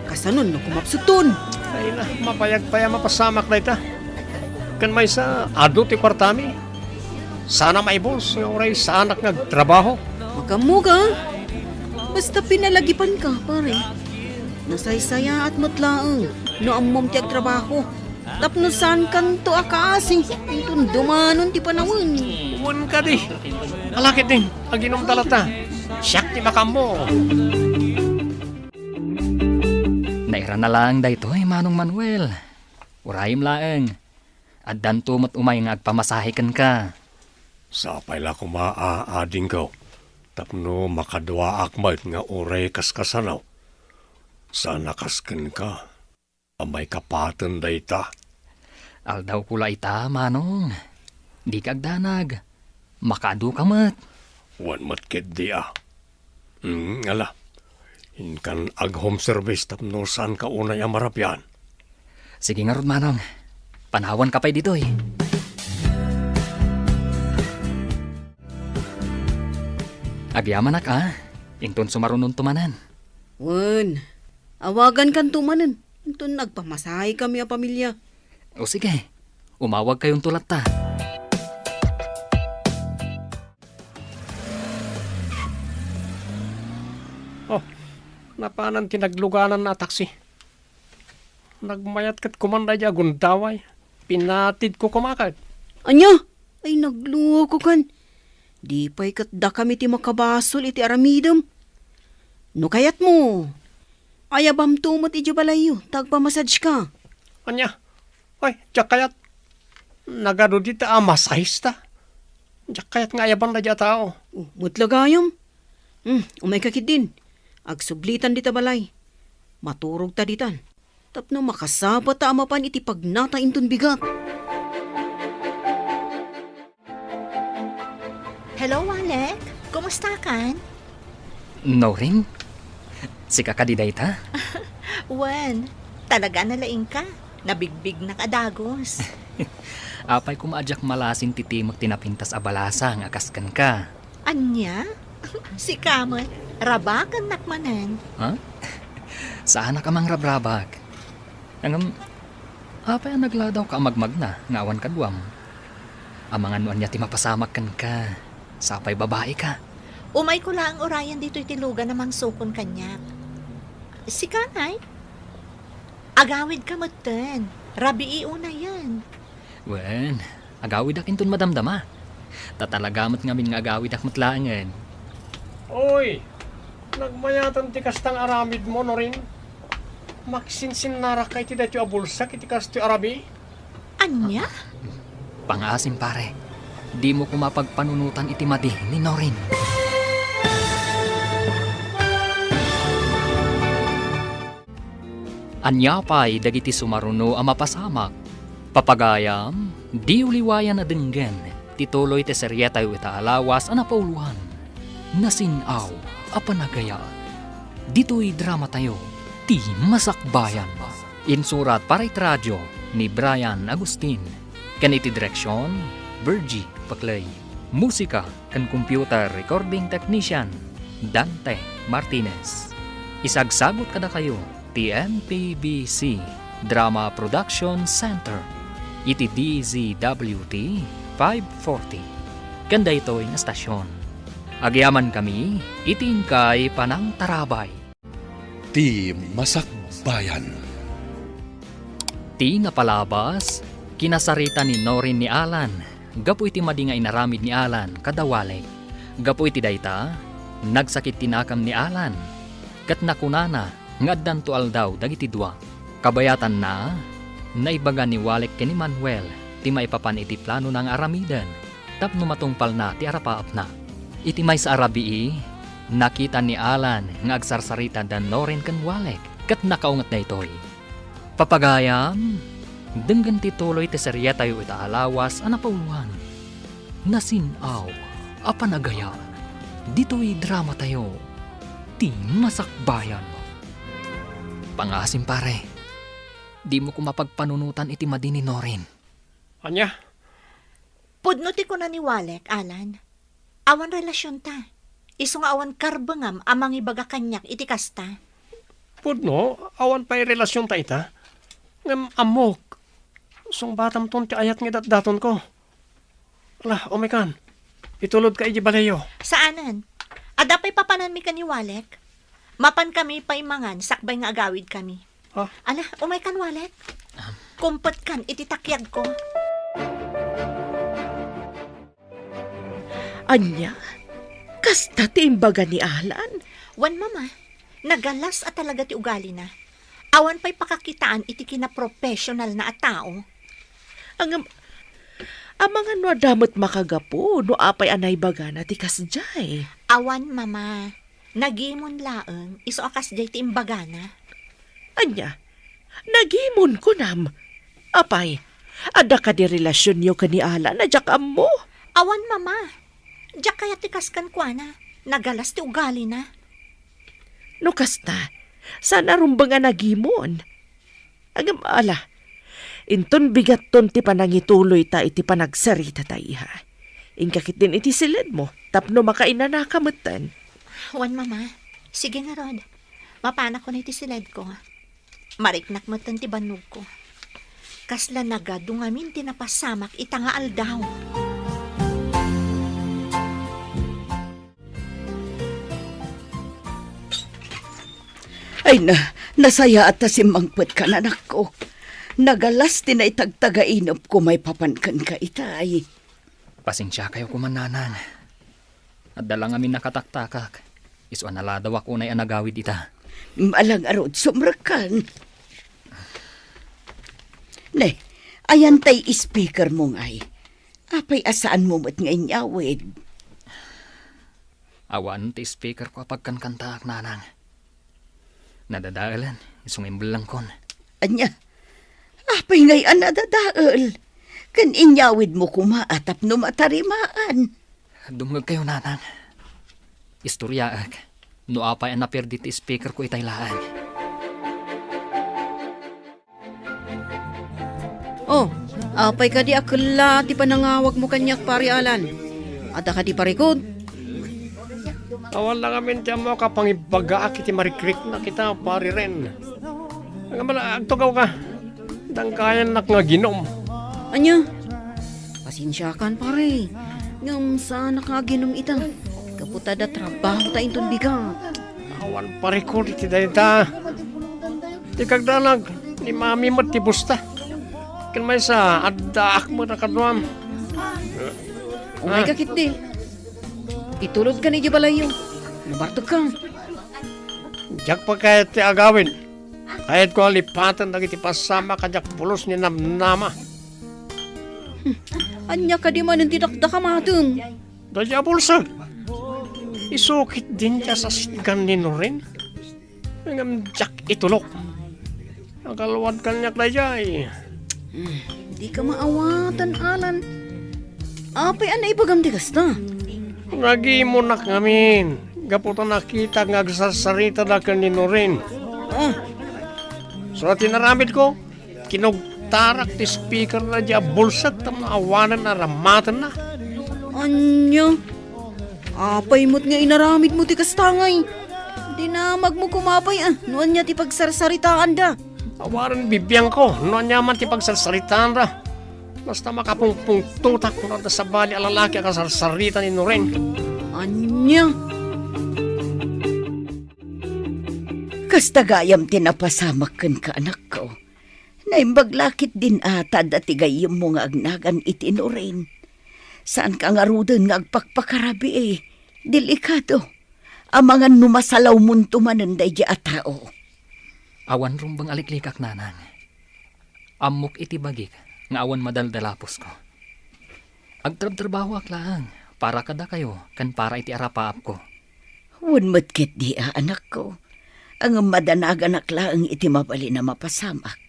Kasanon no kumapsuton. Ay na, mapayag pa yan mapasamak na ita. Kan may sa ado ti kwartami. Sana maibos yung oray sa anak nagtrabaho. Makamu ka. Basta pinalagipan ka, pare. Nasaysaya at matlaang. No amom ti agtrabaho. Tapno saan kanto akasi. Itong dumanon ti panawin. Uwan ka di. Alakit din, aginom talata. Siyak ti makamo. Naira na lang dayto Manong Manuel. Urayim laeng. At danto mat umay nga agpamasahikan ka. Sapay la ko maaading ko. Tapno makadwa akmat nga oray kaskasanaw. Sana kasken ka. Amay kapatan dayta. Aldaw pula ita, Manong. Di kagdanag. Makadu ka mat. Wan matkid di ah. Ala. Inkan ag home service tapno saan ka unay amarapyan. Sige nga ron, Manong. Panawan ka pa'y dito Agyaman na ka. Ington sumarunon tumanan. Wan, awagan kan tumanan. Ito nagpamasahe kami a pamilya. O sige, umawag kayong tulat ta. Oh, napanan tinagluganan na taksi. Nagmayat kat kumanday di agundaway. Pinatid ko kumakad. Anya? Ay nagluwa ko kan. Di pa'y katda kami ti makabasol iti aramidam. No kayat mo. Ayabam tumot iti balayo. Tagpamassage ka. Anya? Ay, diyak kayat. Nagado dita masahista. Diyak kayat nga ayaban na diya tao. Mutlagayom. Umay kakit din. Agsublitan dita balay. Maturog ta ditan. Tapno makasabat ta amapan iti pagnata intun bigat. Hello, Walek. Kumusta kan? No rin? Sika ka di dayta? Wan, talaga nalaing ka. Nabigbig na kadagos. Apay kumaadyak malasin titi magtinapintas abalasa nga akaskan ka. Anya? Si Kamot, rabakan nakmanan. Ha? Saan ka mang rabrabag? Angam, apay ang nagladaw ka magmag na, nga awan kadwam. Amangan mo anya ti mapasamak kan ka. Sapay babae ka. Umay ko lang orayan dito itilugan namang sukon kanyak. Si Kanay? Agawid ka matan. Rabii una yan. Wen, agawid akin tun madamdama. Tatalagamat ngamin nga agawid ak matlaangan. Oy, nagmayatan ti kastang aramid mo no rin. Maksinsin narakay ti dati abulsak iti kasto arabi. Anya? Pangasim pare, di mo kumapagpanunutan iti madi ni Norin. Anyapay dagiti sumaruno ang mapasamak. Papagayam, di uliwayan na denggen, tituloy te seryeta yu itaalawas ang napauluhan. Nasinaw, apanagaya. Dito'y drama tayo, ti masakbayan. Insurat para radyo ni Brian Agustin. Kaniti direksyon, Bergie Paclay. Musika kan computer recording technician, Dante Martinez. Isagsagot kada kayo, TNPBC Drama Production Center. Iti DZWT 540. Kanda ito'y nga stasyon. Agyaman kami, itingkay panang tarabay. Ti Masakbayan. Ti napalabas, kinasarita ni Norin ni Alan. Gapu iti madi nga inaramid ni Alan kadawalik. Gapu iti dayta, nagsakit tinakam ni Alan. Kat nakunana, ngaddan to aldaw dagiti dua. Kabayatan na, naibaga ni Walek ken ni Manuel, ti maipapan iti plano ng aramidan. Tapno matungpal na ti arapaap na. Iti may sa arabii, nakita ni Alan nga agsarsarita dan Norin ken Walek, kat nakaungat na itoy. Papagayam, denggan ti tuloy ti serya tayo itaalawas ang napauluhan. Nasinaw, apanagaya, dito'y drama tayo, ti masakbayan. Pangasim pare, di mo kumapagpanunutan iti madini Norin. Anya? Pudnuti ko na ni Walek, Alan. Awan relasyon ta. Iso nga awan karbangam amang ibaga kanyak iti kasta. Pudno, awan pa'y relasyon ta ita. Ngam amok. Song batam ton ti ayat nga daton ko. Ala, omekan. Itulod ka iji balayo. Saanan? Adapay papanan mi ka ni Walek. Mapan kami paimangan, sakbay nga agawid kami. Ha? Ala, umay kan Walek. Kumpet kan iti takyag ko. Anya? Kasta ti imbaga ni Alan? Wan mama, nagalas at talaga ti ugali na. Awan pa'y pakakitaan iti kina-professional na at tao. Ang mga no damot makagapo, no apay anay baga na ti kasjay. Awan mama, nagimon laeng iso akas jay ti imbaga na. Anya, nagimon ko nam. Apay, ada ka di relasyon yo ka ni Alan na jak mo. Awan mama, diyak kaya ti kaskan kwa na. Nagalas ti ugali na. No kasta, sana rumbang nga nagimon. Agam ala, inton bigat ton ti panangituloy ta iti panagsarita ta iha. Ingkakit din iti silid mo, tapno makainanakamutan. Wan mama, sige nga Rod. Mapanak ko na iti silid ko. Mariknak mo ti banog ko. Kasla nagadungamin tinapasamak itanga aldaw. Ay nasaya at simangpet ka na nako. Nagalas din ay tagtagainop ko may papankan ka itay. Pasensya kayo kumananang. At dalang amin nakataktakak. Iso analadaw ako na'y anagawid ita. Malang arod sumrakan. Ne, ayan tay speaker mo ngay. Apay asaan mo mat ngay nyawid. Awan ti speaker ko pagkankantaak nanang. Nadadaalan, isong imbelang kon. Anya, apay ngay anadadaal. Kan inyawid mo kumaatap no matarimaan. Dumag kayo nanang. Istoryaak, no apay ang naperdi ti speaker ko itaylaan. Oh, apay ka di akala ti panangawag mo kanyak pari Alan. Ada ka di parikod. Awan lang amin tiyan mo kapangibaga kiti marikrik na kita pari ren. Ang mala, agtugaw ka. Dangkayan nak nga ginom. Anya? Pasensya kan pare. Ngam sa nakaginom ita. Kaputa da trabaho ta intun bigat. Awan parikod iti dayta. Ti kagdalag ni mami mo ti busta. Kan may sa addaak mo na kadwam. Umay ka kit di. Itulod ka ni di balayo. Nabartog ka. Jak pa kaya ti agawin. Kahit ko lipatan dagiti pasama kajak pulos ni namnama. Anya ka di man ang tidakda ka matun. Dadya bulsa. Isukit din siya sa sigan ni Norin. Ngam jak itulok. Nakalawad kanyak dayay. Di ka maawatan, Alan. Apay anay ipagamdi kasta. Nagi mo na ngamin. Gaputan nakita nga agsasarita na kan ni Norin. So tinaramid ko, kinugtarak ti speaker na diya bulsat tam na awanan na ramatan na. Anya? Apay mo't nga inaramid mo ti kastangay. Di na magmo kumapay Noon niya ti pagsarsaritaan da. Awaran bibiyang ko, noon niya man ti pagsasaritaan ra. Basta makapungpung tutak na sa bali alalaki ang kasarsarita ni Norin. Anya? Kasta gayam tinapasamak kan ka anak ko. Naimbaglakit din ata dati gayam mo nga agnagan itinurin. Saan ka nga rudin nga agpakpakarabi Delikado. Amangan numasalaw munto mananday di atao. Awan rumbang aliklikak nanang. Amok iti bagik nga awan madaldalapos ko. Agtrab-trabaho ak lang para kada kayo kan para iti arapaap ko. Wan matkit di anak ko. Ang madanagan aklang iti mabali na mapasamak.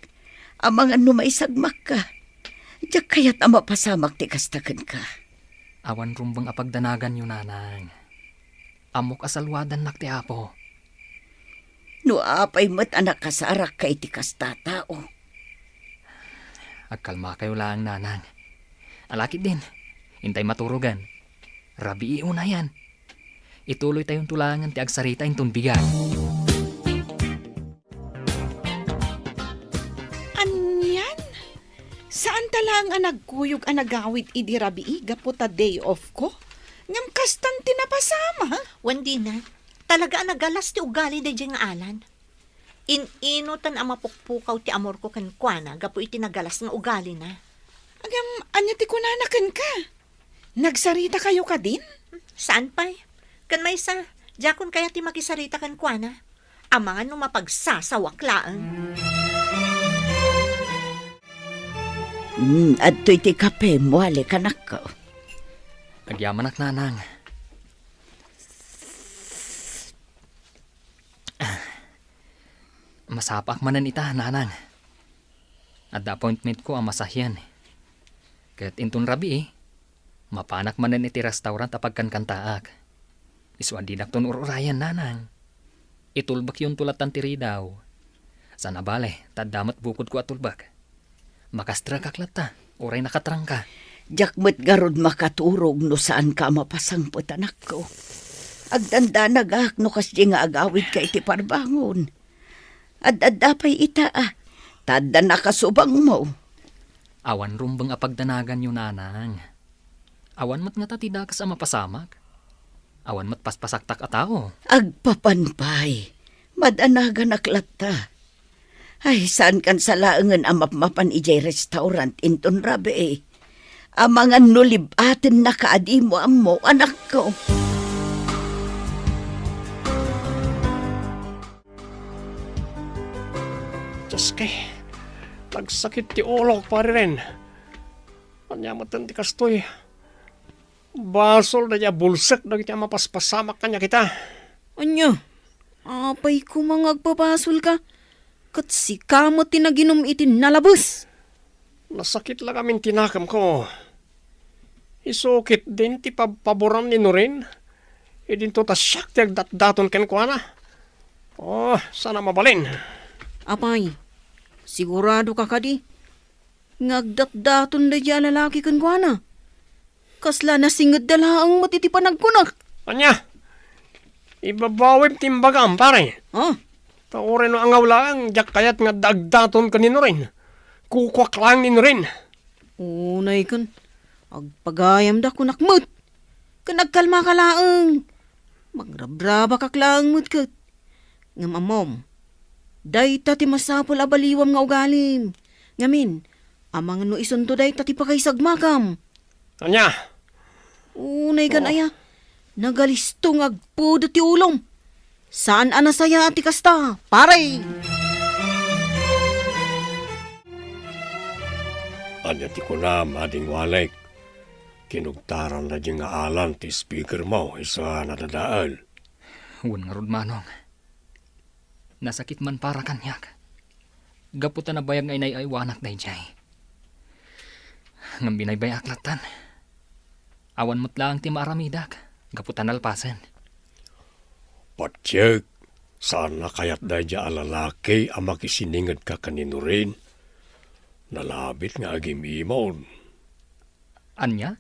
Amangan numaisagmak ka. Diyak kaya't mapasamak ti kastakan ka. Awan rumbang apagdanagan yun nanang. Amok asalwadan nak ti apo. No apay mat anak kasarak kay ti kastatao. Agkalma kayo lang nanang. Alakit din. Hintay maturugan. Rabi iuna yan. Ituloy tayong tulangan ti agsarita intun bigan. Anyan? Saan talang ang nagkuyog ang nagawit idi rabii gaputa day off ko? Ngam kastan tinapasama. Wandi na, talaga ang nagalas ti ugali da dyan nga Alan. Ininutan ang mapukpukaw ti amor ko kan kuana, gapo iti nagalas nga ugali na. Agam, anya ti kunanakan ka? Nagsarita kayo ka din? Saan pa'y? Kan may sa, jakon kaya ti makisarita kan kuana. Amangan no mapagsasawaklaan. At to'y ti kape mo, kanak ko. Agyaman ak nanang. Masapak manan ita, nanang. At appointment ko ang masahyan. Kaya't intun rabi mapanak manan iti restaurant apagkan kantaak. Iswan dinak ton ururayan, nanang. Itulbak yung tulatan tiri daw. Sana bale, tadamat bukod ko at tulbak. Makastra kaklata, oray nakatrang ka. Jakmet garod makaturog no saan ka mapasangpot anak ko. Agdanda nagak no kasdi nga agawid ka iti parbangon. Ad-adapay ita Tadda nakasubang mo. Awan rumbang apagdanagan yun nanang. Awan mat nga tatida ka sa mapasamak. Awan mat paspasaktak atao. Agpapanpay. Madanagan aklata. Ay, saan kan sa laangan amapmapan ijay restaurant inton rabi Amangan nulib atin na kaadi mo amo, anak ko. Diyos kay, nagsakit ti ulo pare rin. Anyamatan ti kastoy. Basol na niya bulsak na niya mapaspasamak kanya kita. Anya? Apay ko mangagpapasol ka. Kat si kamot tinaginom iti nalabos. Nasakit lang kaming tinakam ko. Isukit din ti paboran ni Norin. Idin to tasyak ti agdat-daton ken ko na. Oh, sana mabalin. Apay, sigurado ka kadi? Ngagdat-daton da dya lalaki kan kwa na. Kasla na singad dala ang matitipanag ko na. Anya, ibabawim timbagam, pare. Ah, Taurin no ang awlaang, jak kayat nga dagdaton kanino rin. Kukwak lang nino rin. unay kan. Agpagayam da kunakmut. Kanagkalma ka laang. Magrabraba ka klaang mut kat. Ngam amom. Day tati masapol abaliwam nga ugalim. Ngamin, amang no isunto day tati pa kay sagmakam. Anya, Unay kan aya. Nagalistong agpudo ti ulom. Saan anasaya ati kasta? Pare! anya ti kunam ading walek. Kinugtaran na diyang nga alan ti speaker mo isa nadadaal. Huwag nga rod manong. Nasakit man para kanyak. Gaputan na bayag nga inay ay wanak na ijay. Ngam binaybay aklatan. Awan mo't lang ti maaramidak. Gaputan alpasan. Patsyak, saan na kayat da dya alalaki ang makisiningad ka kanino rin? Nalabit nga agimimon. Anya?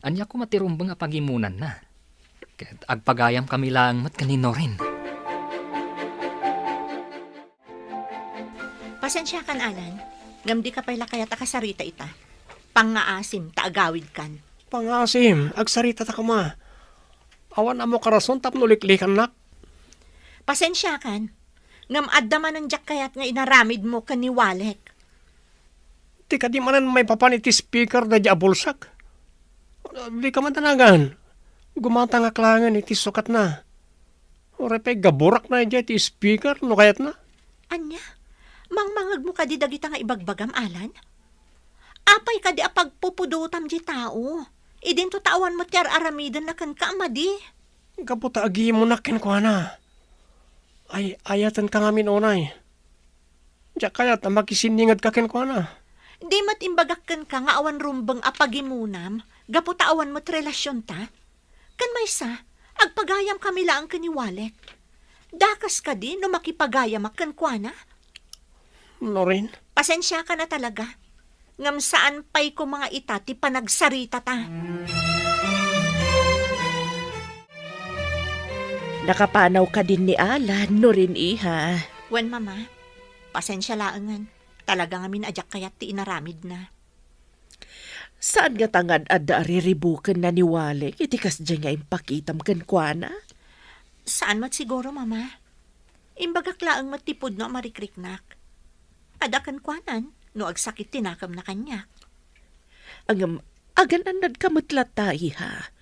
Anya ko matirumbang nga pagimunan na. Ket agpagayam kami lang mat kanino rin. Pasensya kan, Alan. Ngam di ka pala kaya takasarita ita. Pangaasim, taagawid kan. Pangasim, agsarita ta ka ma. Awan amo karason tapno liklikan nak. Pasensya kan. Ngam adda man ang jak kayat nga inaramid mo kan ni Walek. Di ka di manan may papaniti speaker da dya bulsak. Di ka man tanagan. Gumata nga klangan iti sukat na. O repay gaburak na dya iti speaker no kayat na. Anya, mangmangag mo ka di dagita nga ibagbagam, Alan? Apay ka di apagpupudutam di tao. Idin to tawan mo tiyar aramidan na kan kaamadi. Kaputa agi mo na kenkwana. Ay, ayatan ka ngamin onay. Diya kayat na makisiningad ka kenkwana. Di mat imbagakkan ka nga awan rumbang apagimunam, gaputa awan mo't relasyon ta. Kan may sa, agpagayam kami lang kaniwalek. Dakas ka di no makipagayam akan kwa na. No rin? Pasensya ka na talaga. Ngam saan pa'y ko mga itati panagsarita ta. Nakapanaw ka din ni Alan, no rin iha. Wen mama, pasensya laangan. Talaga ngamin ajak kayat ti inaramid na. Saan nga tangad adda ariribukan na ni Walek, itikas dyan nga impakitam kan kwa na? Saan mat siguro mama? Imbagak laang matipod no marikriknak. Adakan kwanan, no agsakit tinakam na kanya. Ang agan anad kamutlat tayo ha.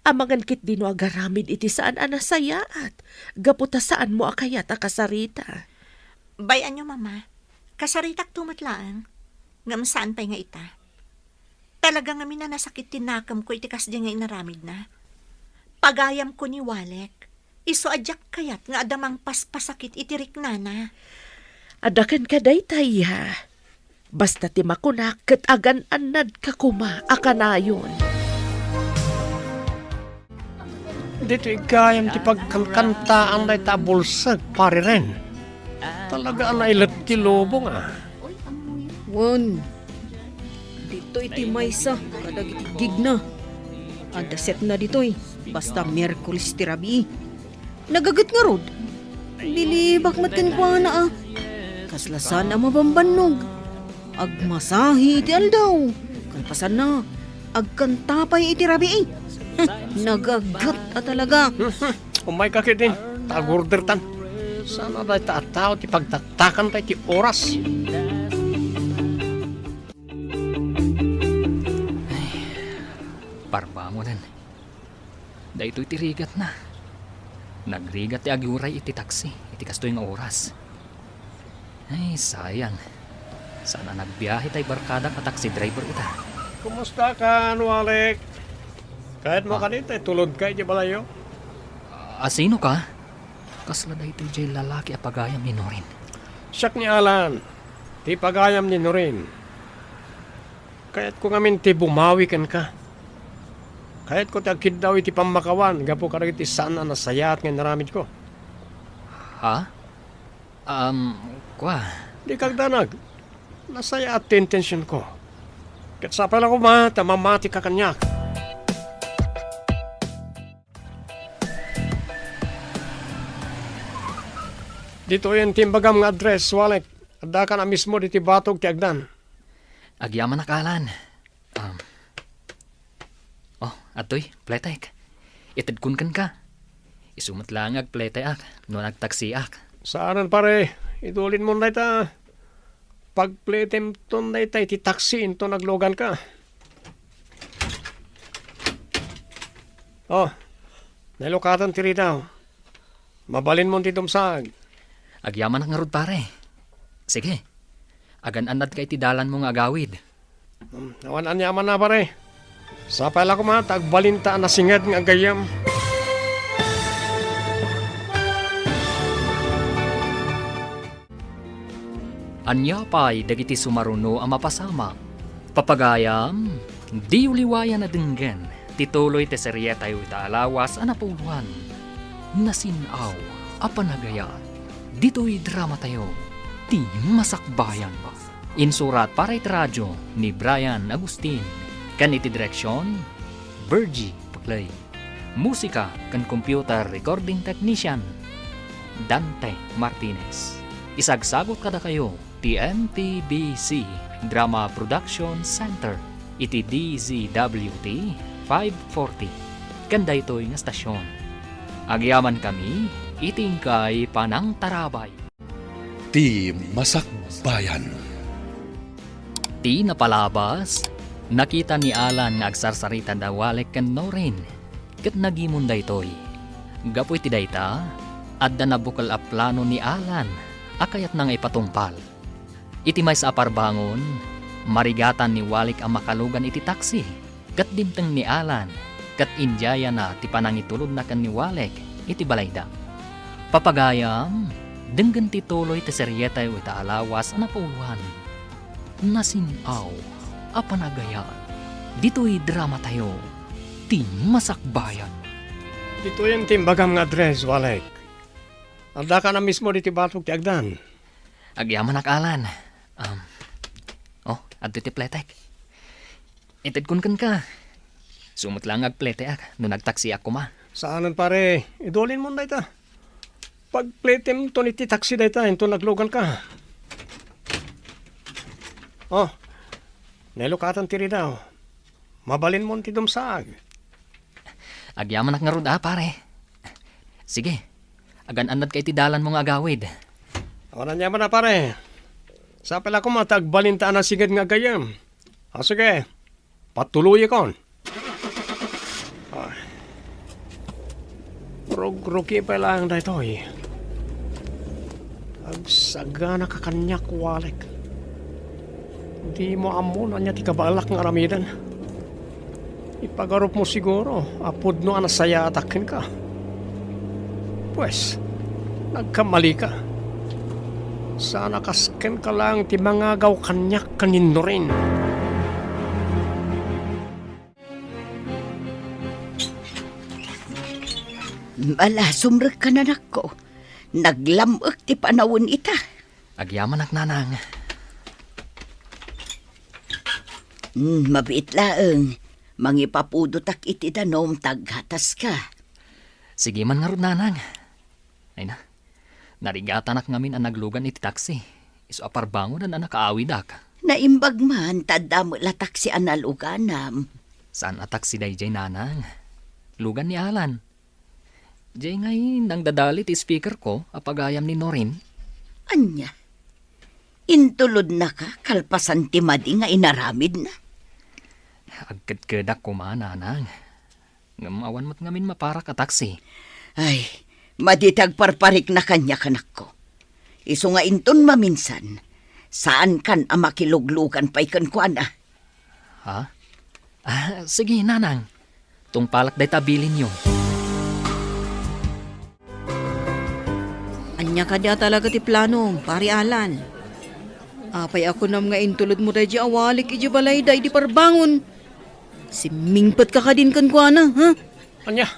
Amangan kit di no agaramid iti saan anasayaat. Gaputa saan mo akayat akasarita. Bayan nyo mama, kasaritak tumatlaang. Ngam saan pa'y nga ita. Talaga nga na nasakit tinakam ko itikas di nga inaramid na. Pagayam ko ni Walek. Iso adyak kayat nga adamang paspasakit itirik na. Adakan ka day tayo ha. Basta ti makunak ket agan anad ka kuma akanayon. Dito igayam ti pagkankantaan na itabulsag pare rin. Talaga na ilat ti lobo nga. Wan. Dito iti maysa, kadag iti gig na. Ada set na dito basta Merkulis ti Rabi. Nagagat nga rod. Lilibak matkan kwa na Kaslasan ang mabambanog. Agmasahi iti aldaw. Kalpasan na. Agkantapay iti Rabi Nagagat talaga. Umay kakit din. Tagurder tan. Sana dahi taataw ti pagtatakan tayo ti oras. Parba mo din. Da ito'y tirigat na. Nagrigat ti agiuray iti taksi. Iti kastoy nga oras. Ay, sayang. Sana nagbiyahe tay barkada ka taxi driver ita. Kumusta ka, Walek? Kahit mo kanita, tulod ka di balayo. Sino ka? Kasla da ito'y jay lalaki apagayam ni Norin. Siyak ni Alan. Ti pagayam ni Norin. Kahit ko ngamin ti bumawi kan ka. Kahit ko tagkid daw iti pamakawan, gapo ka iti sana nasayat nga naramid ko. Ha? Kwa? Di kagdanag. Nasaya at intensyon ko. Kat sa pala ko ma, tamamati ka kanyak. Dito yung timbagam nga address, Walek. Ada ka na mismo diti batog ti agdan. Agyaman nakalan. Atoy, pletek. Itadkun kan ka. Isumat lang ag pletek no nagtaksi ak. Saanan pare, idulin mo na ita. Pagpletem ton na ita, iti taksi into naglogan ka. Oh, nalokatan tiri daw. Mabalin mo ti dumsag. Agyaman nga rod pare. Sige. Agan-anad ka itidalan mo nga agawid. Nawan anyaman na pare. Sa pala ko ma, tagbalinta na singad nga gayam. Anya pa'y dagiti sumaruno ang mapasama. Papagayam, di uliwayan na dinggen. Tituloy te serye tayo itaalawas anapuluan. Nasinaw, apanagaya. Dito'y drama tayo. Di masakbayan ba? Insurat para radyo ni Brian Agustin. Kan iti direksyon, Bergie Paklay. Musika kan computer recording technician, Dante Martinez. Isagsagot kada kayo, TMTBC Drama Production Center. Iti DZWT 540. Kanda ito'y nga stasyon. Agyaman kami, itingkay panang tarabay. Ti Masakbayan. Ti napalabas, nakita ni Alan nga agsarsarita da Walek ken Norin. Ket nagimunda itoy. Gapoy ti dayta, adda na bukal a plano ni Alan, akayat nang ipatungpal. Iti may sa aparbangon, marigatan ni Walek ang makalugan iti taksi. Kat dimteng ni Alan, kat injaya na ti panangitulod na kan ni Walek iti balayda. Papagayam, denggan ti tuloy ti seryeta iti alawas anapuluan. Nasinaw, apanagaya. Dito'y drama tayo. Ti masakbayan. Dito yung timbagam nga address, Walek. Alda ka na mismo diti batog ti agdan. Agyaman nakalan. Adto ti pletek. Itid kun kan ka. Sumot lang ag pletek no nagtaksi ako ma. Saanan pare, idolin mo na ita. Pagpletem to niti taksi da ita, into naglogan ka. Oh, nelokatan tiri daw. Mabalin mo ti dumsag. Agyaman nga rod pare. Sige. Agan-anad kay ti dalan mo nga agawid. Awan niya na pare. Sa pala ko matagbalintaan na sigad nga gayam. Sige, patuloy kon. Rog-rogi pa lang da ito eh. Agsaga na kakanyak, Walek. Di mo amon anya ti kabalak nga aramidan. Ipagarup mo siguro, apod no anasaya atakin ka. Pues, nagkamali ka. Sana kasken ka lang ti mga gaw kanyak kanino rin. Malasumrek ka na nako. Naglamok ti panawon ita. Agyaman nanang. Mabiit laeng. Mangipapudotak iti danom taghatas ka. Sige man nga rod nanang. Ay na. Narigatan ak ngamin ang naglugan iti taksi. Iso aparbangon na nakaawidak. Naimbag man, tadamo latak si analuganam. Saan atak si Dayjay nanang? Lugan ni Alan. Jay ngayon, nang dadalit speaker ko, apagayam ni Norin. Anya? Intulod na ka, kalpasan ti madi nga inaramid na. Agkad-kadak ko nanang. Ngamawan mo't ngamin mapara ka taksi. Ay, maditag parparik na kanya kanak ko. Iso nga inton maminsan, saan kan ang makiluglugan pa'y kan kuan ah? Ha? Sige nanang. Tungpalak day tabilin nyo. Anya ka dia talaga ti plano, pari Alan. Apay ako nam nga intulod mo tayo awalik iji balay da di parbangon. Simingpat ka din kan kuana, ha? Anya?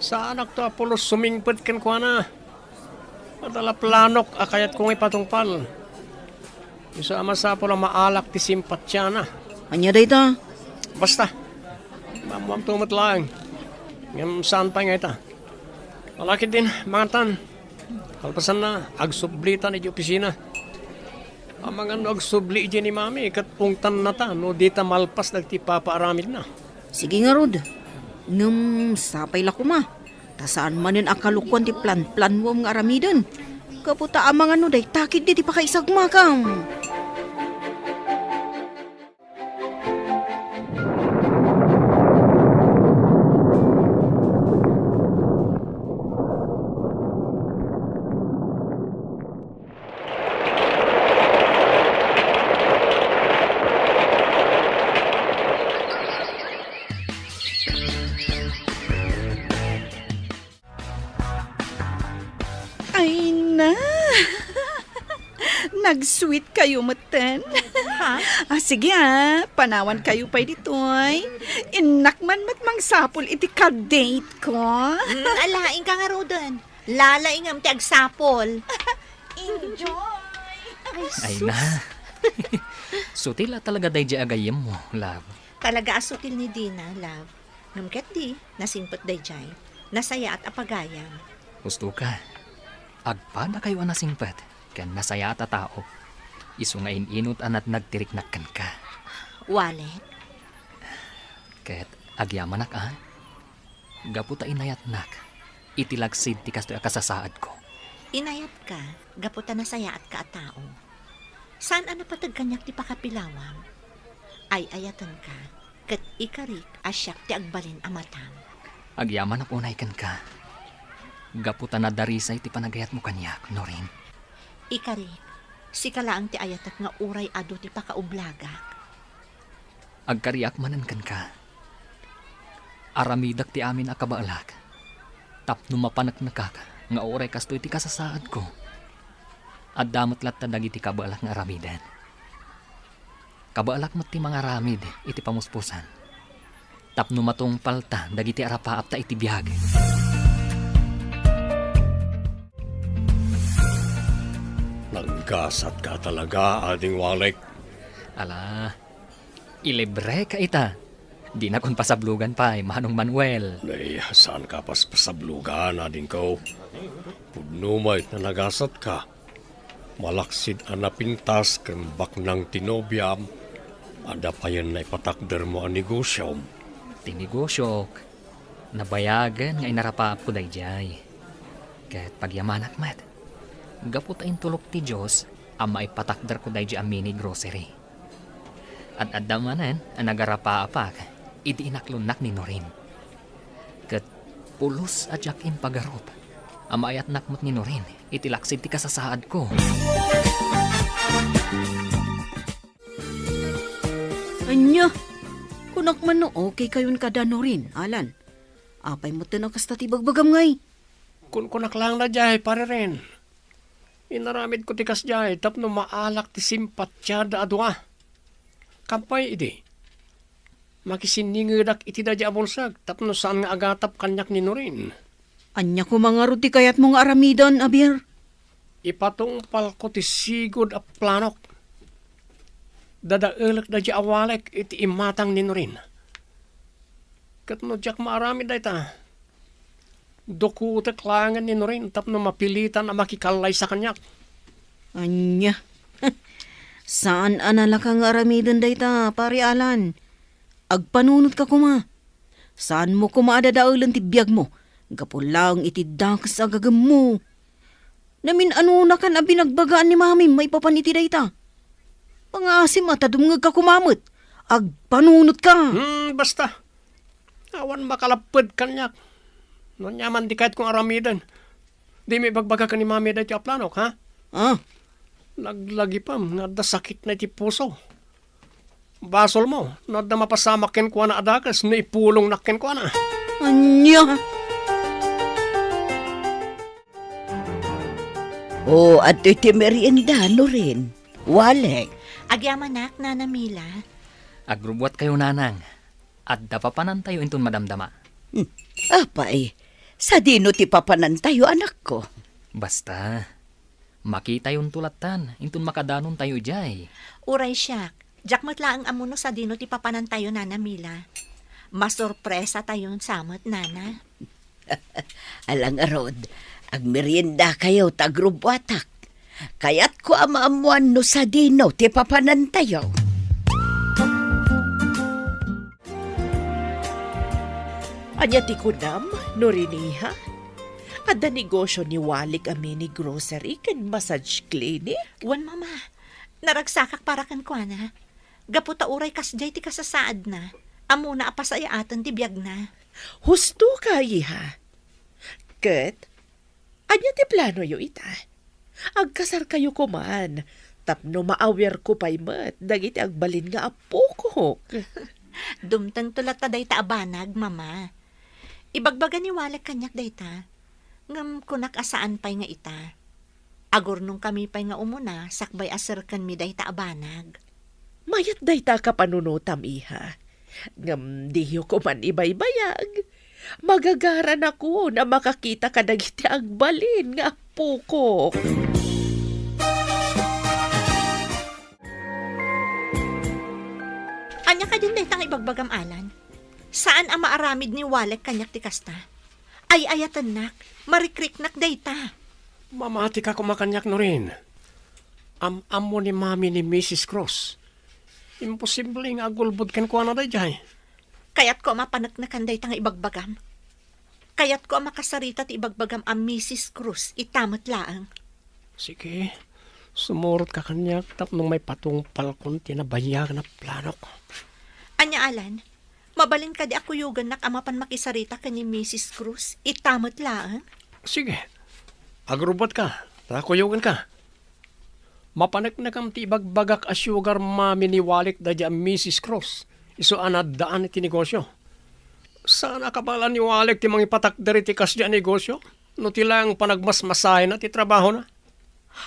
Saan to Apolos sumingpad kan kuana? Madala planok akayat kong ipatungpal. Isa amasa po lang maalak ti simpatya na. Anya dayta? Basta. Mamam tumot lang. Ngam saan pa nga ita. Malaki din, mga tan. Kalpasan na, agsublitan iti opisina. Ang mga agsubli iti ni mami, kat pungtan na ta, no di ta malpas nagti papaaramid na. Sige nga rod. Ngam sapay la ko ma. Tasaan manin akalukuan ti plan-plan mo nga aramidan. Kaputa amang ano day, takid di pa kaisagma kam. Ay na! Nag-sweet kayo, matan. Ha? Sige panawan kayo pa ditoy. Inakman matmang sapol iti ka-date ko. Alaing ka nga rodan. Lalaing am ti agsapol. Enjoy! Ay na. Sutila talaga day di agayem mo, love. Talaga asutil ni Dina, love. Namket di, nasimpot day jay. Nasaya at apagayam. Gusto ka. Agpada kayo anasingpat. Kan nasaya at tao. Isu nga inot anat nagtiriknakan ka. Wallet? Ket agyaman nak gaputa inayat nak. Itilagsid ti kastoy akasasaad ko. Inayat ka, gaputa nasaya at ka at tao. Saan ana patag kanyak ti pakapilawam? Ay ayatan ka, ket ikarik asyak ti agbalin amatam. Agyaman na punay kan ka. Gaputa na darisay ti panagayat mo kanyak, Norin. Ikarik, si kalaang ti ayatak nga uray ado ti pakaublagak. Agkariak manan kan ka. Aramidak ti amin akabaalak. Tapno mapanak nakaka nga oray kastoy ti kasasaad ko. At damat latta dagiti kabaalak nga aramidan. Kabaalak mo ti mga aramid iti pamuspusan. Tapno matong palta dagiti arapaap ta iti biyag. Nagkasat ka talaga, ading walek. Ala, ilibre ka ita. Di na kun pasablugan pa, Manong Manuel. Nay, saan ka pas pasablugan, ading ko? Pudnumay na nagasat ka. Malaksid ang napintas kang baknang tinobyam. Ada pa yan na ipatakder mo ang negosyo. Tinigosyok. Nabayagan nga inarapaap ko dayjay. Kahit pagyamanak mat. Gaputain tulok ti Diyos ang maipatakder ko dayjay ang mini grocery. At adamanan ang nagarapaapak iti inaklunak ni Norin. Kat pulos adyakin pagarop ang maayat nakmot ni Norin iti laksid ti kasasaad ko. Anya, kunak man no okay kayon kada no rin, Alan. Apay mo tinang kasta ti bagbagam ngay. Kun kunak lang na jay, pare rin. Inaramid ko tikas jay, tapno maalak ti simpatya da adwa. Kampay iti. Makisiningidak iti da abonsag, tapno saan nga agatap kanyak ni Norin. Anya ko mga ruti kayat mong aramidan, Abir. Ipatungpal ko ti sigod a planok. Dadaelak da awalek iti imatang ni Norin. Katno jak maarami da ita. Dokutek langan ni Norin tapno mapilitan na makikalay sa kanyak. Anya. Saan anala kang aramidan dayta, pare Alan? Agpanunot ka kuma. Saan mo kumaadadaulan ti biyag mo? Gapulang iti dakas agagam mo. Namin ano na kan abinagbagaan ni mami may papaniti dayta. Pangasim at adumngag ka kumamot. Agpanunot ka. Basta. Awan makalapad kanyak. Nonyaman di kahit kong aramidan. Di may bagbaga ka ni mami dahil ti aplanok, ha? Ah, Naglagi pa, nada sakit na iti puso. Basol mo, nada mapasamakin ko na adakas, na ipulong nakin ko na. anya. At iti merienda, Norin. Walek. Agyamanak, Nana Mila. Agrubwat kayo nanang. At dapapanan tayo inton madamdama. Apay, sa dino ti papanan tayo, anak ko. Basta, Makita yung tulatan, intun makadanon tayo jay. Uray siya, jak matlaang amuno sa dino ti papanan tayo, Nana Mila. Masorpresa tayon samot, Nana. Alang arod, ag merienda kayo tagrubwatak. Kayat ko amaamuan no sa dino, ti papanan tayo. Anya ti kunam, no riniha? Ada negosyo ni Walik amini grocery ken massage clinic. Wan, Mama. Naragsakak para kan kwa na. Gaputa uray kasjay ti kasasaad na. Amuna apasaya atan ti biyag na. Husto ka, iha. Ket, anya ti plano yo ita? Agkasar kayo kuman. Tapno maawer ko pa'y mat. Dagiti agbalin nga apo ko. Dumtang tulat ta day ta abanag, Mama. Ibagbaga ni Walek kanyak day ta. Ngam kunak asaan pay nga ita. Agor nung kami pay nga umuna, sakbay aserkan mi day ta abanag. Mayat day ta ka panunutam, iha. Ngam diyo ko man ibaybayag. Magagaran ako na makakita ka dagiti agbalin nga apo ko. Anya ka din day tang ibagbagam alan? Saan ang maaramid ni Walek kanyak ti kasta? Ay ayatan nak, marikrik nak day ta. Mamati ka kumakanyak no rin. Am-amo ni mami ni Mrs. Cross. Imposible nga agulbod kan kuha na day jay. Kayat ko mapanak na kanday tang ibagbagam. Kayat ko makasarita ti ibagbagam ang Mrs. Cruz, itamat laang. Sige, sumurot ka kanyak tapno may patungpal kung tinabayag na plano ko. Anya alan, mabalin ka di ako yugan nak amapan makisarita ka ni Mrs. Cruz, itamat laang. Sige, agrubot ka, takuyugan ka. Mapanak na kam ti ibagbagak a sugar mami ni Walik da di Mrs. Cross. Iso anadaan iti negosyo. Sana kabala ni Walik ti mga ipatak dari ti kas di negosyo? No ti lang panagmasmasahin na ti trabaho na.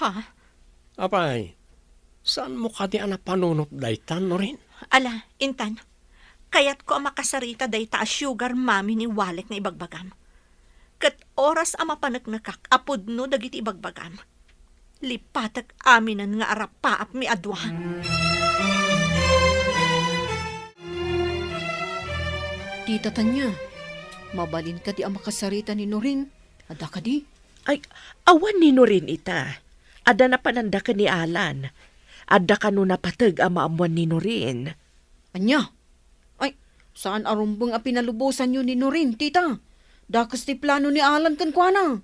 Ha? Apay, saan mo ka di ana panunot daytan no rin? Ala, intan, kayat ko ang makasarita day ta sugar mami ni Walek na ibagbagam. Kat oras ang mapanagnakak, apod no dagiti ibagbagam. Lipatak aminan nga arapaap mi adwa. Tita Tanya, mabalin ka di ang makasarita ni Norin. Ada ka di? Ay, awan ni no rin ita. Ada na pananda ka ni Alan. Ada ka no napatag ang maamuan ni no rin. Anya? Ay, saan arumbong ang pinalubusan nyo ni Norin, tita? Dakas ti plano ni Alan kan kwa na.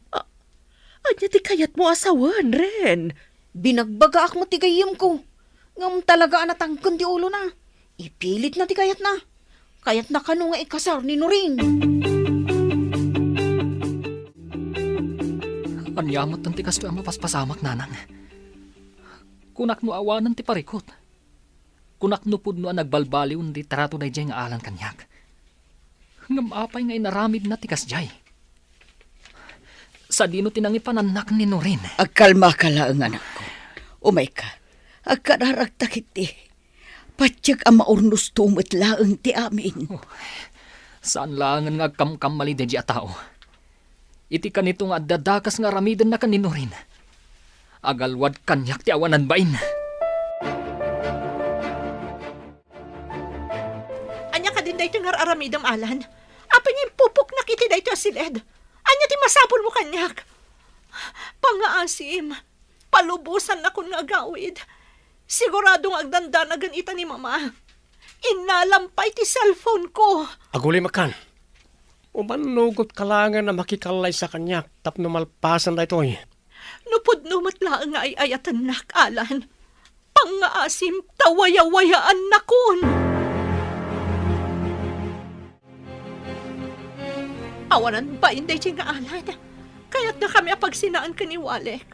Anya ti kayat mo asawan ren. Binagbaga ak mo ti gayim ko. Ngam talaga anatangkan ti ulo na. Ipilit na ti kayat na. Kayat na kano nga ikasar ni Norin. Anyamot ng tikas to ang mapaspasamak, nanang. Kunak no awanan ti parikot. Kunak no pud no ang nagbalbaliw di tarato na jay nga alan kanyak. Ngam apay nga inaramid na tikas jay. Sa dino tinangipananak ni Norin. Agkalma ka lang, anak ko. Umay ka. Agkararagtak iti. Patyag ang maurnos tumot laang ti amin. Saan lang nga kamkamali di a tao. Iti kanito nga dadakas nga ramidan na kanino rin. Agalwad kanyak ti awanan bain. Anya ka din dayto nga aramidam alan. Apa niya pupok na kiti dayto asiled. Anya ti masapul mo kanyak. Pangaasim, palubusan na kun nga gawid. Siguradong agdandanagan ita ni mama. Inalampay ti cellphone ko. Aguli makan. Umanugot kalangan na makikalay sa kanyak tapno malpasan da ito eh. Nupod numatla nga ay ayatan nak, Alan. Pangaasim, tawaya-wayaan na kun. Awanan ba inday nga Alan? Kaya't na kami apagsinaan ka ni Walek.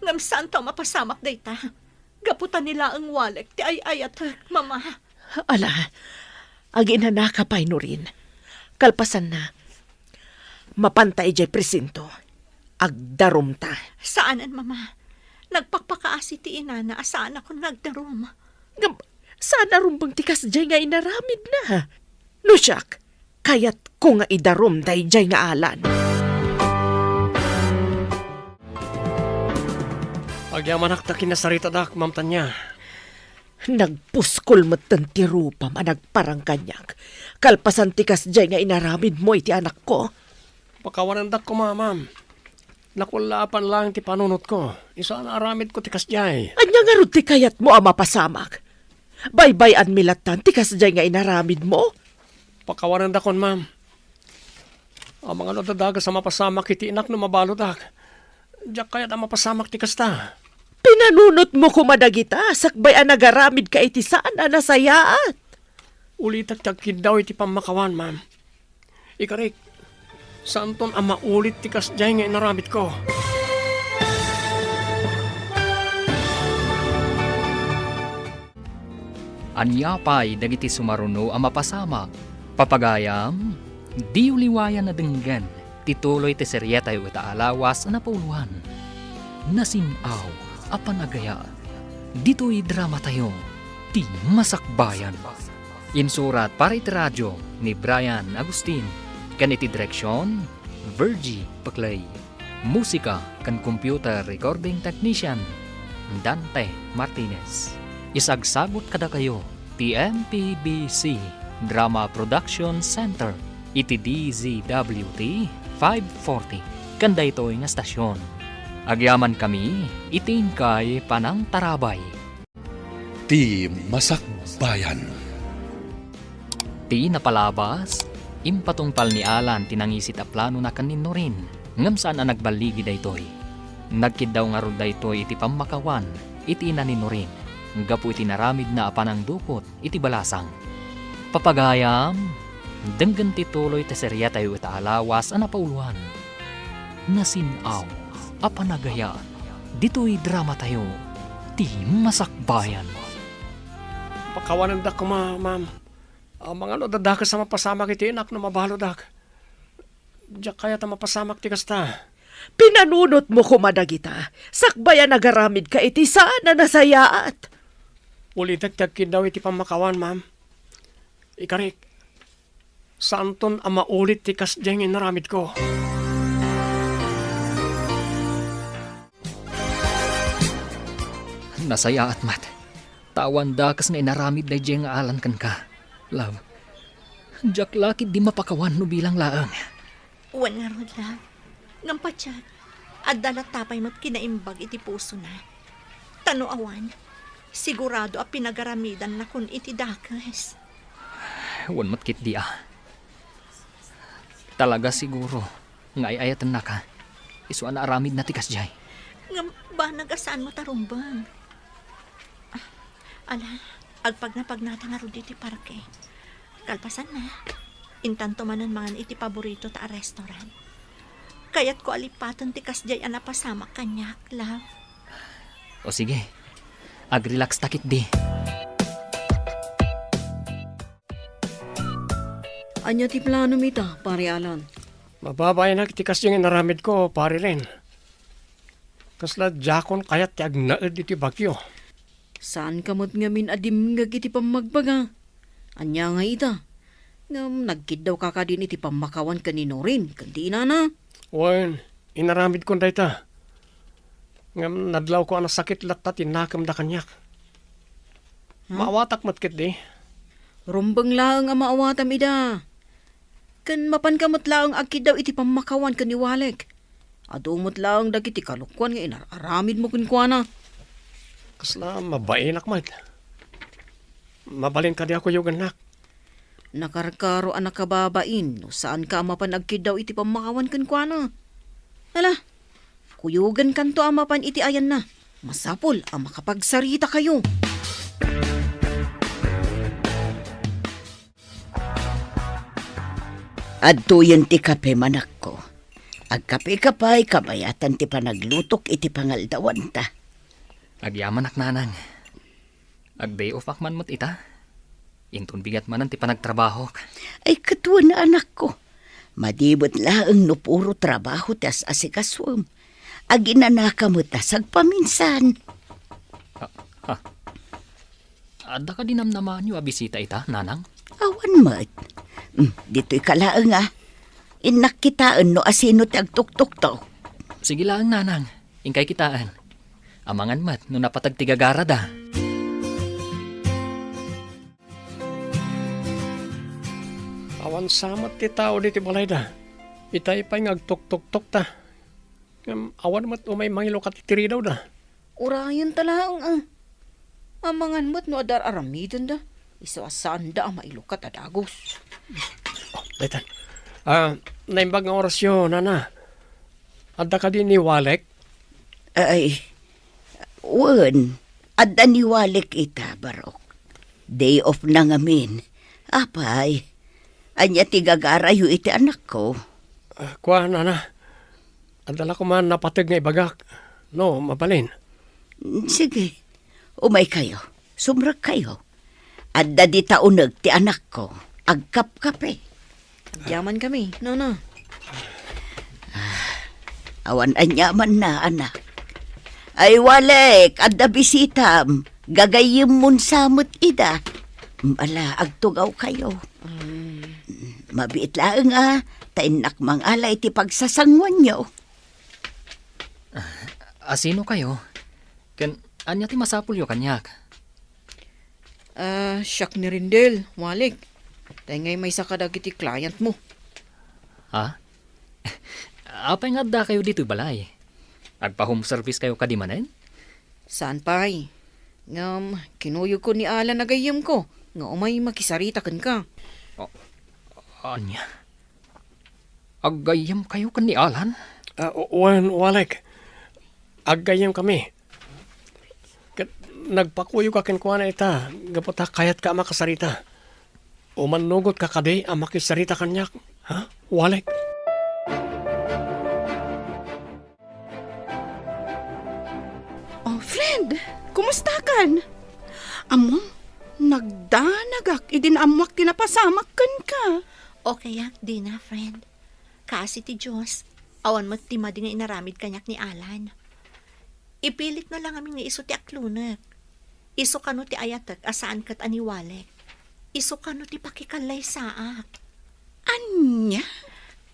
Ngam saan to mapasamak day ta? Gaputan nila ang Walek, ti ay ayat, mama. Ala, agin na nakapay no rin. Kalpasan na. Mapantay jay presinto. Agdarom ta. Saanan, mama? Nagpakpakaasi ti ina na asaan ako nagdarom. Sana rumbang tikas jay nga inaramid na. No siyak, kayat ko nga idarom day jay nga alan. Agyaman akta kinasarita dak, Ma'am Tanya. Nagpuskol mo ti rupa managparang kanyak. Kalpasan tikas jay nga inaramid mo iti anak ko. Pakawanan dak ko, Ma'am. Nakulapan lang ti panunot ko. Isa na aramid ko tikas jay. Anya nga ron ti kayat mo ama pasamak. Baybayan milatan tikas jay nga inaramid mo. Pakawanan dakon, Ma'am. Ang mga nadadaga sa mapasamak iti inak no mabalodak. Diyak kaya't ang mapasamak ti kasta. Pinanunot mo kumadagita, sakbay ang nagaramid ka iti saan na nasayaat. Ulitat tagkid daw iti pamakawan, Ma'am. Ikarik, saan ton ang maulit ti kasjay nga inaramit ko? Anyapay dagiti sumaruno ang mapasamak. Papagayam, di uliwayan na denggan. Tituloy ti serye tayo itaalawas na pauluan. Nasimaw, apanagaya. Dito'y drama tayo, ti masakbayan. Insurat para iti radyo ni Brian Agustin. Kaniti direksyon, Virgie Paclay. Musika kan computer recording technician, Dante Martinez. Isagsagot kada kayo, TMPBC Drama Production Center, iti DZWT 540, kanda ito'y nga stasyon. Agyaman kami, itin kay Panang Tarabay. Ti Masakbayan. Ti napalabas, impatungpal ni Alan tinangisit a plano na kanino rin, ngam saan ang nagbaligi daytoy. Nagkid daw nga ron daytoy iti pamakawan, iti inanino rin, gapu iti naramid na apanang dukot, iti balasang. Papagayam, denggan tituloy ta serya tayo itaalawas ang napauluan. Nasinaw, apanagaya, dito'y drama tayo, ti masakbayan. Pakawanan dak ko, Ma'am. Ang mga nadadaga sa mapasamak iti inak no mabalodak. Diyak kaya't ang mapasamak ti kasta. Pinanunot mo kumadagita, sakbay ang nagaramid ka iti saan na nasayaat. Ulitat tagkid daw iti pamakawan, Ma'am. Ikarik, saan ton ang maulit ti kasjay nga inaramid ko? Nasaya at mat. Tawan da kas na inaramid na diyang alan kan ka. Love, Jack lakid di mapakawan no bilang laang. Wan nga ron, love. Ngampatsyag, at dalatapay mo't kinaimbag iti puso na. Tano awan, sigurado a pinagaramidan na kun iti dakas. Wan mat kit di ah. Talaga siguro, nga ayatan na ka. Isuan na aramid na tikas jay. Ngam ba nagasaan mo tarumbang? Ala, agpag na pagnata nga ro diti parke. Kalpasan na. Intanto manan mangan iti paborito ta a restaurant. Kaya't ko alipatan ti kasjay ang napasama kanyak, love. O sige, agrelax takit di. Anya ti plano mita, pare Alan. Mababay na ti kasjay nga inaramid ko, pare rin. Kasla jakon kaya't ti agnaed iti bagyo. Saan kamot nga min adim nga iti pamagbaga? Anya nga ita. Ngam nagkid daw kakadin iti pamakawan kanino rin, kanti na. Wen, inaramid ko dayta. Ngam nadlaw ko ang sakit latta tinakam da kanyak. Maawatak matkit di. Rumbang laang ang maawatam ida. Kan mapan kamot laang agkid daw iti pamakawan kaniwalek. Adumot laang dagiti kalukwan nga inararamid mo kunkwana. Kasla mabainak mat. Mabalin ka di ako yung anak. Nakarkaro anak kababain, no saan ka amapan agkid daw iti pamakawan kunkwana. Hala, kuyugan kanto amapan iti ayan na. Masapol ang makapagsarita kayo. Adtuyan ti kape manak ko. Agkape kapay kabayatan ti panaglutok iti pangaldawan ta. Agyaman ak nanang. Agday ofak man mo't ita. Intun bigat manan ti panagtrabaho. Ay katwa na anak ko. Madibot laang no puro trabaho tas asikaswam. Aginanaka mo tas agpaminsan. Adda ka dinamnaman yung abisita ita, nanang? Awan mat. Dito'y kalaang Inakitaan no asino ti agtuktok to. Sige lang, nanang. Ingkay kitaan. Amangan mat, no napatag tigagara da. Awan samat ti tao di ti balay da. Itay pa'y ngagtok-tok-tok ta. Awan mat umay mangilo ka titiri daw da. Urayan talaang amangan mo't no adar aramidon da. Iso asaan da ang mailukat adagos. Daytan. Naimbag nga orasyon, nana. Adda ka din ni Walek. Ay, wan, adda niwalik ita, Barok. Day off na ngamin. Apay, anya tigagara yu iti anak ko. Kwa, nana. Adala ko man napatag nga ibagak. No, mabalin. Sige, umay kayo. Sumrag kayo. Adda di taunag ti anak ko. Agkap-kape. Yaman kami, no. Awan anyaman na, anak. Ay, Walek, adda bisitam. Gagayim mun samot ida. Mala, agtugaw kayo. Mabiit laeng tainak mang alay ti pagsasangwan nyo. Asino kayo? Ken, anya ti masapul yo kanyak. Siyak ni Rindel, Walik. Dahil ngay may sakadagiti client mo. Ha? Apay nga da kayo dito balay? Agpa-home service kayo kadimanen? Saan pa'y? Ngam, kinuyog ko ni Alan na gayam ko. Nga umay makisarita kan ka. Anya? Agayam kayo kan ni Alan? Walek. Agayam kami. Nagpakuyo ka kinkuha na ita. Gapota kayat ka makasarita. O manugot ka kadi ang makisarita kanyak. Ha? Walek. Oh, friend, kumusta kan? Among, nagdanagak, idinamwak tinapasamak kan ka. Okay, di na, friend. Kasi ti Diyos, awan mo't ti madi nga inaramid kanyak ni Alan. Ipilit na lang aming nga iso ti aklunak. Iso kano ti ayatak asaan kat aniwalek. Iso kano ti pakikalay saak. Anya?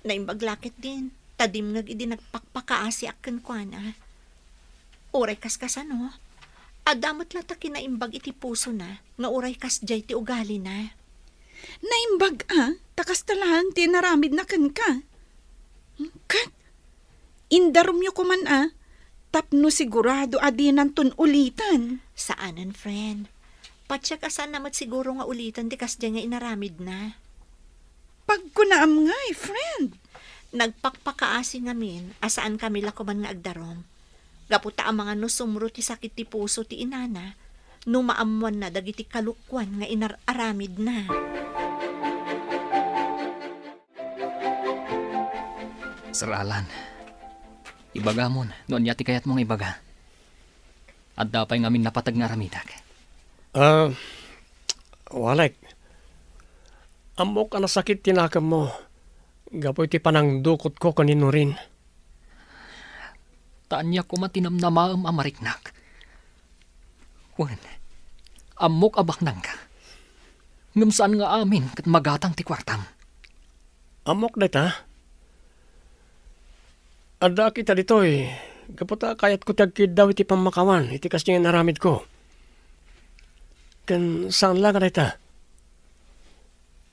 Naimbaglakit din. Tadim ngag idi nagpakpakaasi akken kuana. Uray kas kasano. Adamot lata kinaimbag iti puso na. Nga uray kas jay ti ugali na. Naimbag takas talahan ti naramid na kan ka. Kat, indarum yo ko man tapno sigurado adinan ton ulitan. Saanan, friend? Patsyak asan namat siguro nga ulitan ti kas jay nga inaramid na. Pagkunaam nga friend. Nagpakpakaasi ngamin, asaan kami lakuman nga agdarom. Gaputa ang mga nusumro ti sakit ti puso ti inana, numaamuan na dagiti kalukwan nga inararamid na. Sir Alan, ibaga mo noon yati kayat mong ibaga. At dapay ngamin napatag nga ramidag. Walek. Amok ang nasakit tinakam mo. Gapoy ti panang dukot ko kanino rin. Taan niya ko matinamnamaam amariknak. Wen, amok abaknang ka. Ngam saan nga amin kat magatang ti kwartam. Amok data. Ada kita ditoy. Gaputa kayat ko tagkid daw iti pamakawan. Iti kas niya naramid ko. Kan saan lang data?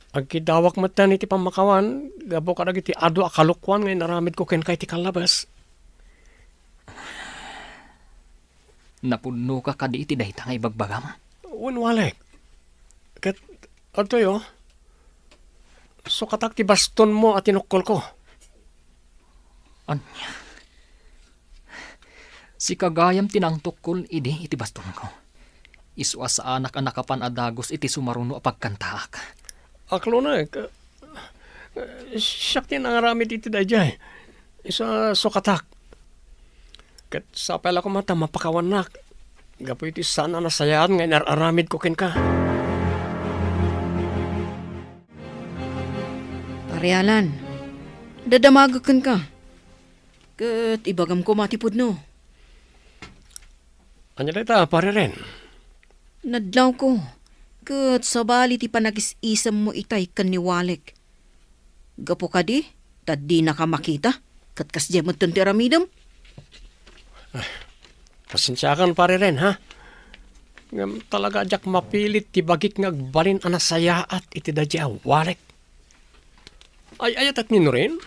Agkidawak matan iti pamakawan. Gabo ka iti ado akalukwan ngayon naramid ko ken kay ti kalabas. Napuno ka kadi iti dahita nga ibagbagam. Walek. Kat, ato yo. So katak ti baston mo at tinukol ko. Anya? Si kagayam tinangtukol idi iti baston ko. Iswa sa anak kapan adagos iti sumaruno a pagkantaak. Aklo na siyak din ang aramid iti dayjay. Isa sukatak. Kat sa pala ko mata mapakawanak. Gapo iti sana nasayaan nga inararamid ko ken ka. Parialan, dadamagakan ka. Kat ibagam ko matipod no. Anya dita, pare rin. Nadlaw ko. Kat sabali ti panagis-isam mo itay kan ni Walek. Gapo ka di, tad di na ka makita. Kat kasya mo ti aramidam. Pasensyakan pare ren, ha? Ngam talaga jak mapilit ti bagik nga agbalin anasayaat iti dadya walek. Ay ayat at nino rin.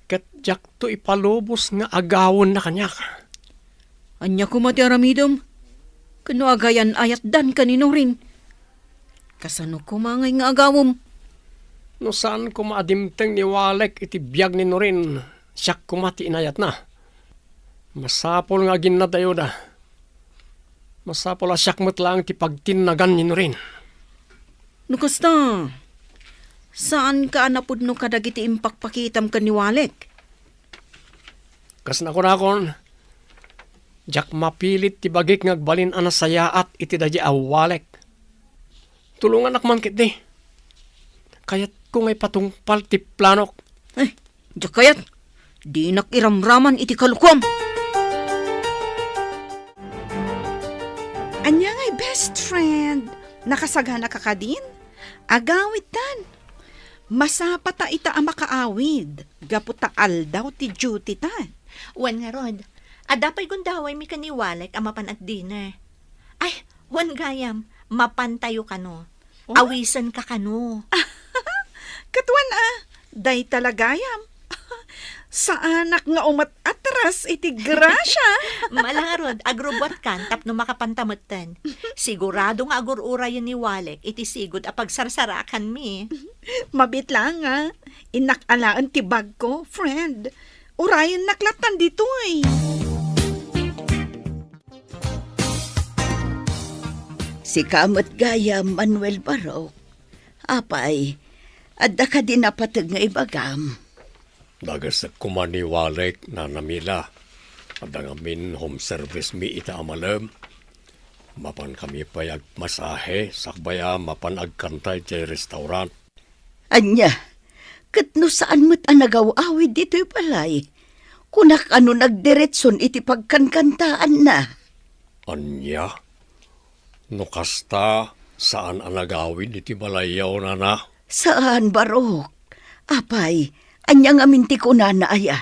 Ket jak to ipalubos nga agawon na kanyak. Anya ko mati aramidom. Kano agayan ayat dan kanino rin. Kasano ko mangay nga agawom. No saan ko maadimteng ni walek iti biyag ni Norin, siyak kumati inayat na. Masapol nga ginadayo da. Masapol a siyak mo't lang ti pagtinagan ni Norin. No kasta, saan ka anapod no kadagiti impakpakitam ka ni Walek? Kas na kon, jak mapilit ti bagik nga agbalin anasayaat iti dadya awalek. Tulungan akman kit di. Kayat ko ngay patungpal ti planok. Ay, diyak kayat. Di nakiramraman iti kalukwam. Anya ngay best friend. Nakasagana ka ka din? Agawid tan. Masapata ita ang makaawid. Gaputa aldaw ti duty tan. Wan nga rod, adapay gundaway mi kaniwalek ang mapan at dinner. Ay, wan gayam, mapantayo ka no. Awisan ka kano. Katuan day talagayam. Sa anak nga umat atras iti grasya. Malarod, agrobot kan tapno makapantamutan. Sigurado nga agururayan ni Walek iti sigod a pagsarsarakan mi. Mabit lang Inakalaan ti bag ko, friend. Urayan naklatan dito Si kamot gaya Manuel Barok. Apay, adda ka din napatag nga ibagam. Dagas kumaniwalek na namila. Adang amin home service mi ita amalam. Mapan kami payag masahe, sakbaya mapan agkantay ti restaurant. Anya, kat no saan mo't anagaw-awid dito'y palay. Kunak ano nagdiretson iti pagkankantaan na. Anya? No kasta, saan anagawid iti balayaw na na? Saan, Barok? Apay, anya nga minti ko na aya.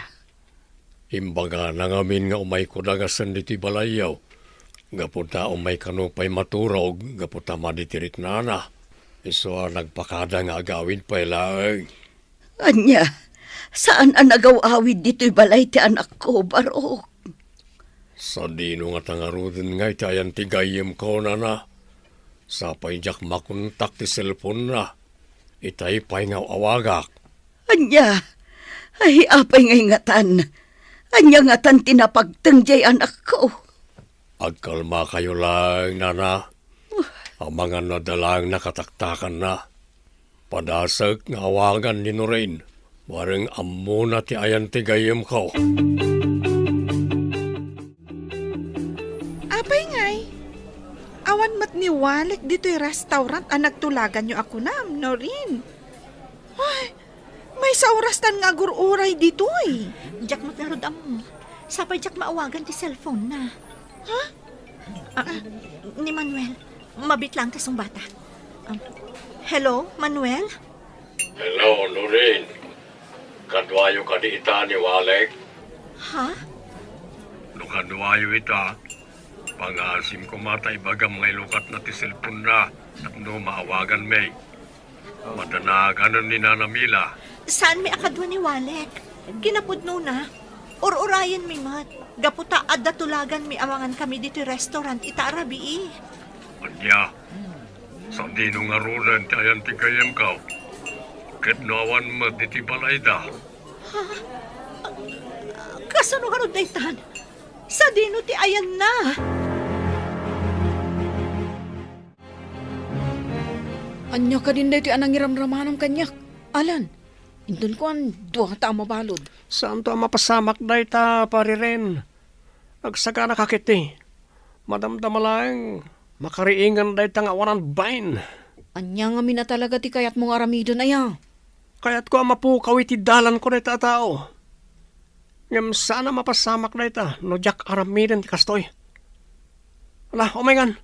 Imbaga nangamin nga umay ko dagasan diti balayaw. Gaputa umay kanupay maturog, gaputa maditirik na na. Iso nagpakada nga agawid pa ilay. Anya, saan anagaw-awid dito'y balay ti anak ko, Barok? Sa dino nga tangarudin nga itayan tigayim ko na na. Sapay jak makontak ti cellphone na. Itay pay nga awagak. Anya, ay apay ngay ngatan. Anya ngatan tinapagtengjay anak ko. Agkalma kayo lang, nana. Ang mga nadalang nakataktakan na. Padasag nga awagan ni Norain. Warang ammo na ti ayan tigayim ko. Apay ngay. Awan mat ni Walek dito'y restaurant ang nagtulagan nyo ako Norin. Ay, may saurastan nga agururay dito'y. Jack mo't narod amo. Sapay Jack maawagan ti cellphone na. Ha? Ni Manuel, mabit lang kasong bata. Hello, Manuel? Hello, Norain. Kadwayo ka di ita ni Walek. Ha? No kadwayo ita. Pangasim ko matay bagam ngay lukat na ti cellphone na. At no maawagan may. Madanagan ni Nana Mila. Saan may akadwa ni Walek? Kinapudno na. Ur-urayan mi mat. Gaputa adda tulagan mi awangan kami dito restaurant ita arabi Anya, sa dino nga runan ti ayan ti kayem ka. Ketnawan mo diti balay da. Kasano nga ron daytan? Sa dino ti ayan na. Anya ka din dito anang iramramanam kanyak. Alan, indon ko ang duwa ta mabalod. Saan to mapasamak da ita, pari ren? Nagsaka na kakiti. Madamdama lang, makariingan da ita nga wanan bain. Anya nga mina talaga ti kayat mong aramido na ya. Kaya't ko mapukaw iti dalan ko da ita tao. Ngam sana mapasamak da ita, no jak aramiden ti kastoy. Ala, omengan,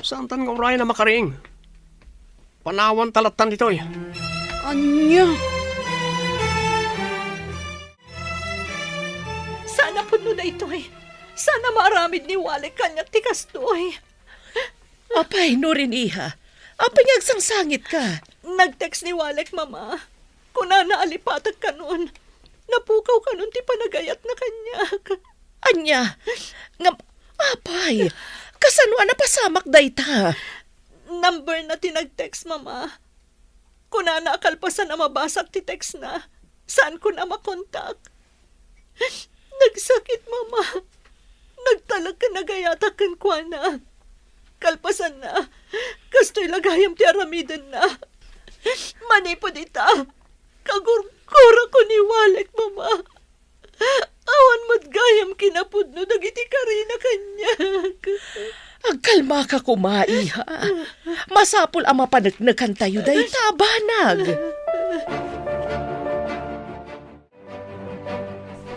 saan tan nga uray na makariing? Panawan talatan ditoy. Anya? Sana po no na ito eh. Sana maaramid ni Walik kanya tikas doy. Apay, no rin, iha. Apay ngagsangsangit ka. Nag-text ni Walik, mama. Kuna naalipatag ka nun. Napukaw ka nun, ti panagayat na kanya. Anya, apay, kasano na pasamak dayta? Number na tinag-text, mama. Kuna naakalpasan na mabasak ti text na. Saan ko na makontak? Nagsakit, mama. Nagtalag ka nagayata kan kwa na. Kalpasan na. Kastoy lagayam ti aramidan na. Manipod ita. Kagurgura ko ni Walik, mama. Awan mo't gayam kinapudno dagiti karina kanya. Agkalma ka kumaiha. Masapul ang mapanagnagan tayo day tabanag.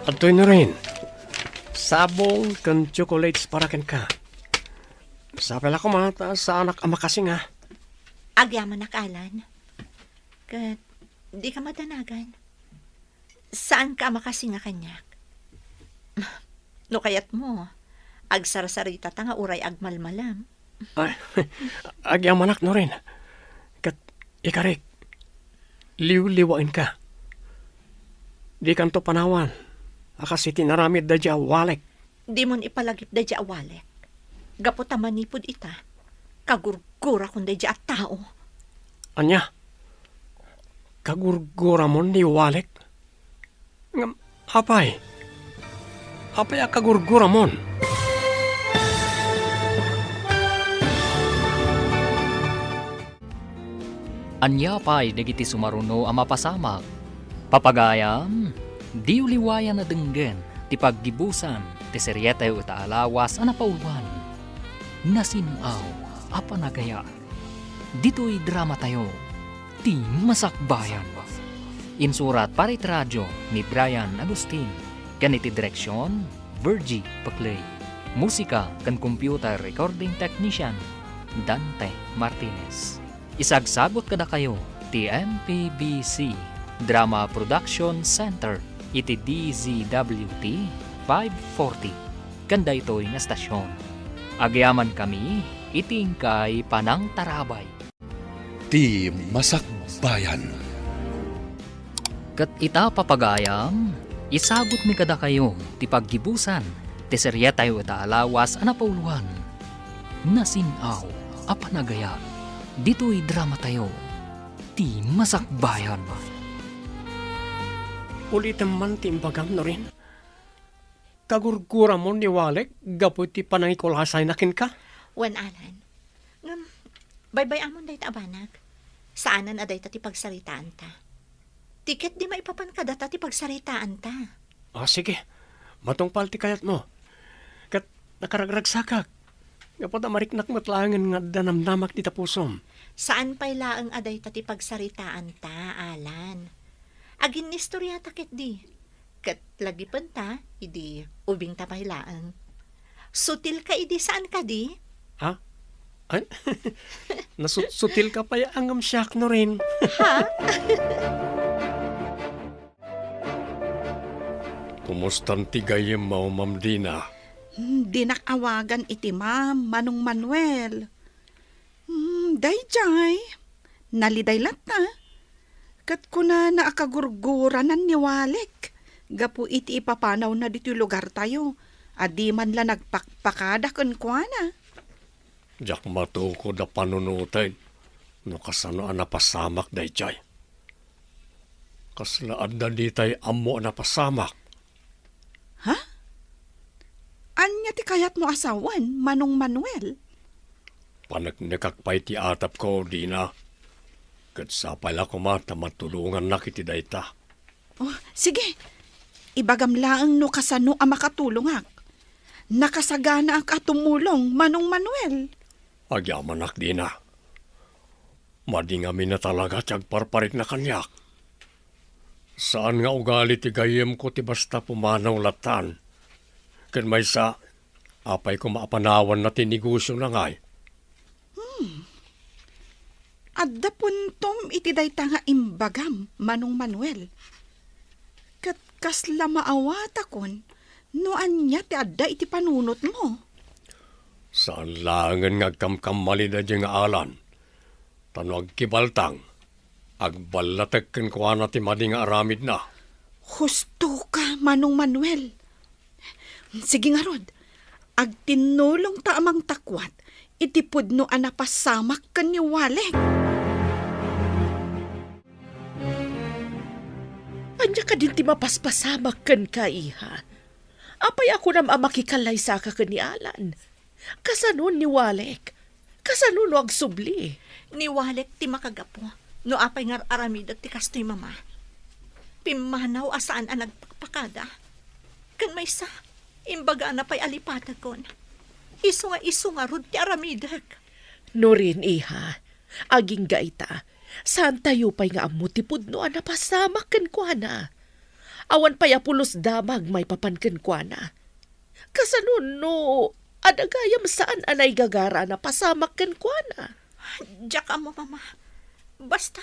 Atoy na rin. Sabong kan chocolates para ken ka. Sapel ako mata sa anak ama kasi nga. Agyaman nakalan. Kat di ka madanagan. Saan ka makasi nga kanyak? No kayat mo, agsarasarita ta nga uray agmalmalam. Ay, agyamanak no rin. Kat ikarik, liw-liwain ka. Di kanto panawan. Akasi tinaramid da dya Walik. Di mon ipalagip da dya Walik. Gapot ta manipod ita. Kagurgura kung da dya at tao. Anya, kagurgura mo ni Walik? Ngam, apay? Apay ang kagurgura mo? Anya pa'y dagiti sumaruno ang mapasamak. Papagayam, di uliwayan na denggen, ti paggibusan, ti seryetay o taalawas ang napaulwan. Nasinaw, apanagaya. Dito'y drama tayo, ti masakbayan. Insurat para radyo ni Brian Agustin. Ganiti direksyon, Virgie Paclay. Musika kan computer recording technician, Dante Martinez. Isagsagot kada kayo, ti MPBC Drama Production Center, iti DZWT 540. Kanda ito'y nga stasyon. Agyaman kami, itingkay panang tarabay. Ti Masakbayan. Kat ita papagayam, isagot mi kada kayo, ti paggibusan, ti seryetay o taalawas anapauluan. Nasinaw, apanagaya, dito'y drama tayo, ti masakbayan. Ulitin man timbagam na rin. Kagurgura mo ni Walik, gapoy ti panangikulasay nakin ka? Wan alan. Baybay amon day ta abanag. Saanan aday ta ti pagsaritaan ta. Tiket di maipapan kada ta ti pagsaritaan ta. Ah, sige. Matungpal ti kayat mo. Kat nakaragragsakak. Gapot na mariknak matlangan nga danamnamak ti tapusom. Saan pa'y laang aday ta ti pagsaritaan ta, alan? Agin ni istorya takit di. Kat lagi pan ta, idi ubing ta pa'y laang. Sutil ka idi saan ka di? Ha? Ay, nasutil ka pa angam siyak no rin. Ha? Kumustan ti gayem mo, Ma'am Dina? Di nakawagan iti ma'am, Manong Manuel. Dayjay, naliday lata. Kat ko na naakagurguranan ni Walik. Gapu iti ipapanaw na dito lugar tayo. Adi man la nagpakpakada kun kwa na. Jak matuko da panunutin. No kasano napasamak day jay. Kaslaan da ditay amo napasamak. Ha? Anya ti kayat mo asawan, Manong Manuel? Panagnikakpay ti atap ko, Dina. Kat sa pala ko mata matulungan na kiti dayta. Oh, sige. Ibagam laang no kasano ang makatulong ak. Nakasagana ak atumulong, Manong Manuel. Agyaman ak, Dina. Madingami na talaga tiyag parparik na kanyak. Saan nga ugali ti gayem ko ti basta pumanaw latan. Ken may sa, apay ko maapanawan na tinigusyo na ngay. Adda puntom iti dayta nga imbagam, Manong Manuel. Kat kasla maawat akon, Noan niya ti adda iti panunot mo. Saan langan nga kamkamali na dyan nga alan. Tanong kibaltang. Agbalatag kan kuha na ti madi nga aramid na. Husto ka, Manong Manuel. Sige nga rod, agtinulong ta amang takwat, itipod no anapasamak kan ni Walek. Anya ka din ti mapaspasamak kan ka, iha. Apay ako na makikalay sa ka ni Alan. Kasanon ni Walek. Kasanon no agsubli. Ni Walek ti makagapo. No apay nga aramid at ti kastoy mama. Pimanaw asaan ang nagpakpakada. Kan may sa, imbaga na pa'y alipatag kon. Iso nga rod ti aramidak. No rin, iha. Aging gaita. Saan tayo pa'y nga amutipod no anapasamak kan kwa na. Awan pa'y apulos damag may papankan kwa na. Kasanon no, adagayam saan anay gagara na pasamak kan kwa na. Diyak mo, mama. Basta,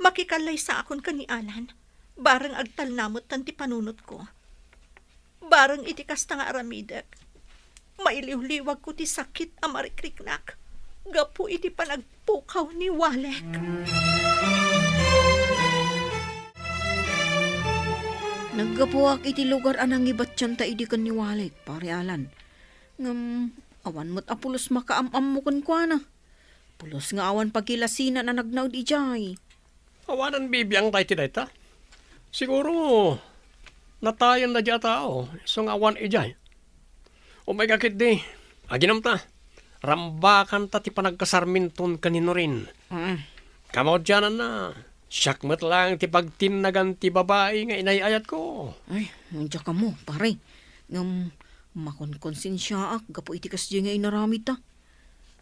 makikalay sa akon ka ni Alan. Barang agtal namot tan ti panunot ko. Barang iti kasta nga aramidak. Mailiw-liwag ko ti sakit a marikriknak. Gapu iti panagpukaw ni Walek. Naggapuak iti lugar anang ibat tiyan ta idi kan ni Walek, pare Alan. Awan mo't apulos makaamam mo kan kwa na. Pulos nga awan pagkilasina na nagnaw di jay. Awanan bibiyang tayo ti dayta. Siguro, natayan na dya tao. So nga awan ijay. O may kakit di. Aginam ta. Rambakan ta ti panagkasarminton kanino rin. Kamaw dyanan na. Syakmat lang ti pagtinagan ti babae nga inayayat ko. Ay, nandiyan ka mo, pare. Makonkonsensya gapo iti kasdi nga inaramid ta.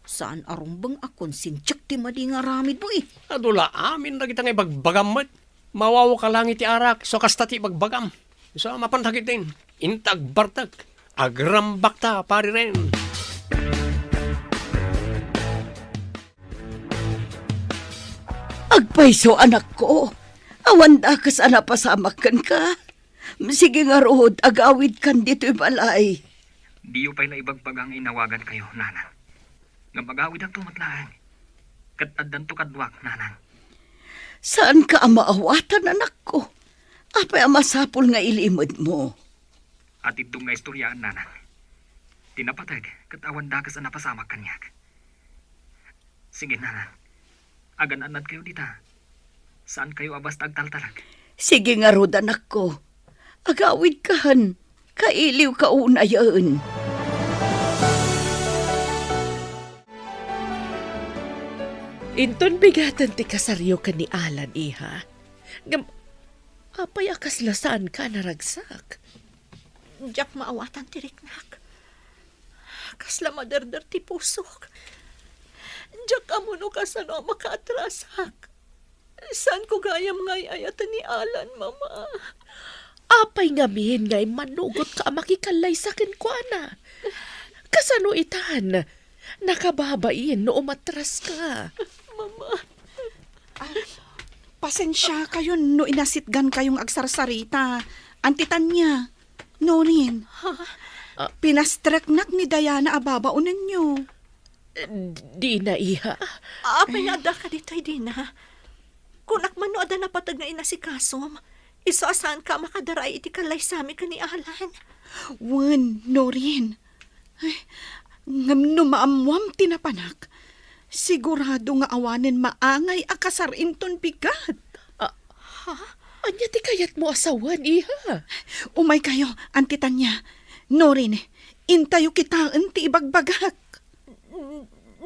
Saan arumbang akonsensyak ti madi nga aramid mo eh. Adula amin na kita nga ibagbagam mat. Mawawa ka lang iti arak, so kasta ti ibagbagam. So mapantagit din. Intag bartag. Agrambak ta, pari rin. Agpaiso anak ko. Awan da kas anapasamakan ka. Sige nga rood, agawid kan dito'y balay. Diyo pa'y naibagbagang inawagan kayo, nanang. Nga magawid ang tumatlaan. Kataddan to kadwak, nanang. Saan ka ang maawatan, anak ko? Apay ang masapol nga ilimod mo. At itong nga istoryaan, nanang. Tinapatag, katawan dakas ang napasamak kanyak. Sige, nanang. Agan-anad kayo dita. Saan kayo abas tagtaltalag? Sige nga rood, anak ko. Agawid kahan. Kailiw ka una yun. Inton bigatan ti kasaryo ka ni Alan, iha. Apay akas lasaan ka naragsak. Diyak maawatan ti riknak. Kasla maderder ti pusok. Diyak amuno kasano makaatrasak. Saan ko gayam ngay ayatan ni Alan, mama? Apay ngamin ngay manugot ka makikalay sa kinkwana. Kasano itan? Nakababain no umatras ka. Mama. Pasensya kayo no inasitgan kayong agsarsarita. Antitan niya. No rin. Pinastraknak ni Diana ababaunan niyo. Di na, iha. Apay ada ka ditay din ha. Kunak man no ada na patag na inasikasom. Iso asan ka makadaray iti kalay sami ka ni Alan. Wan, no rin. Ay, ngam no maamwam tinapanak. Sigurado nga awanen maangay akasar inton bigat. Anya ti kayat mo asawan, iha. Umay kayo, antitan niya. No rin, intayo kitaan ti ibagbagak.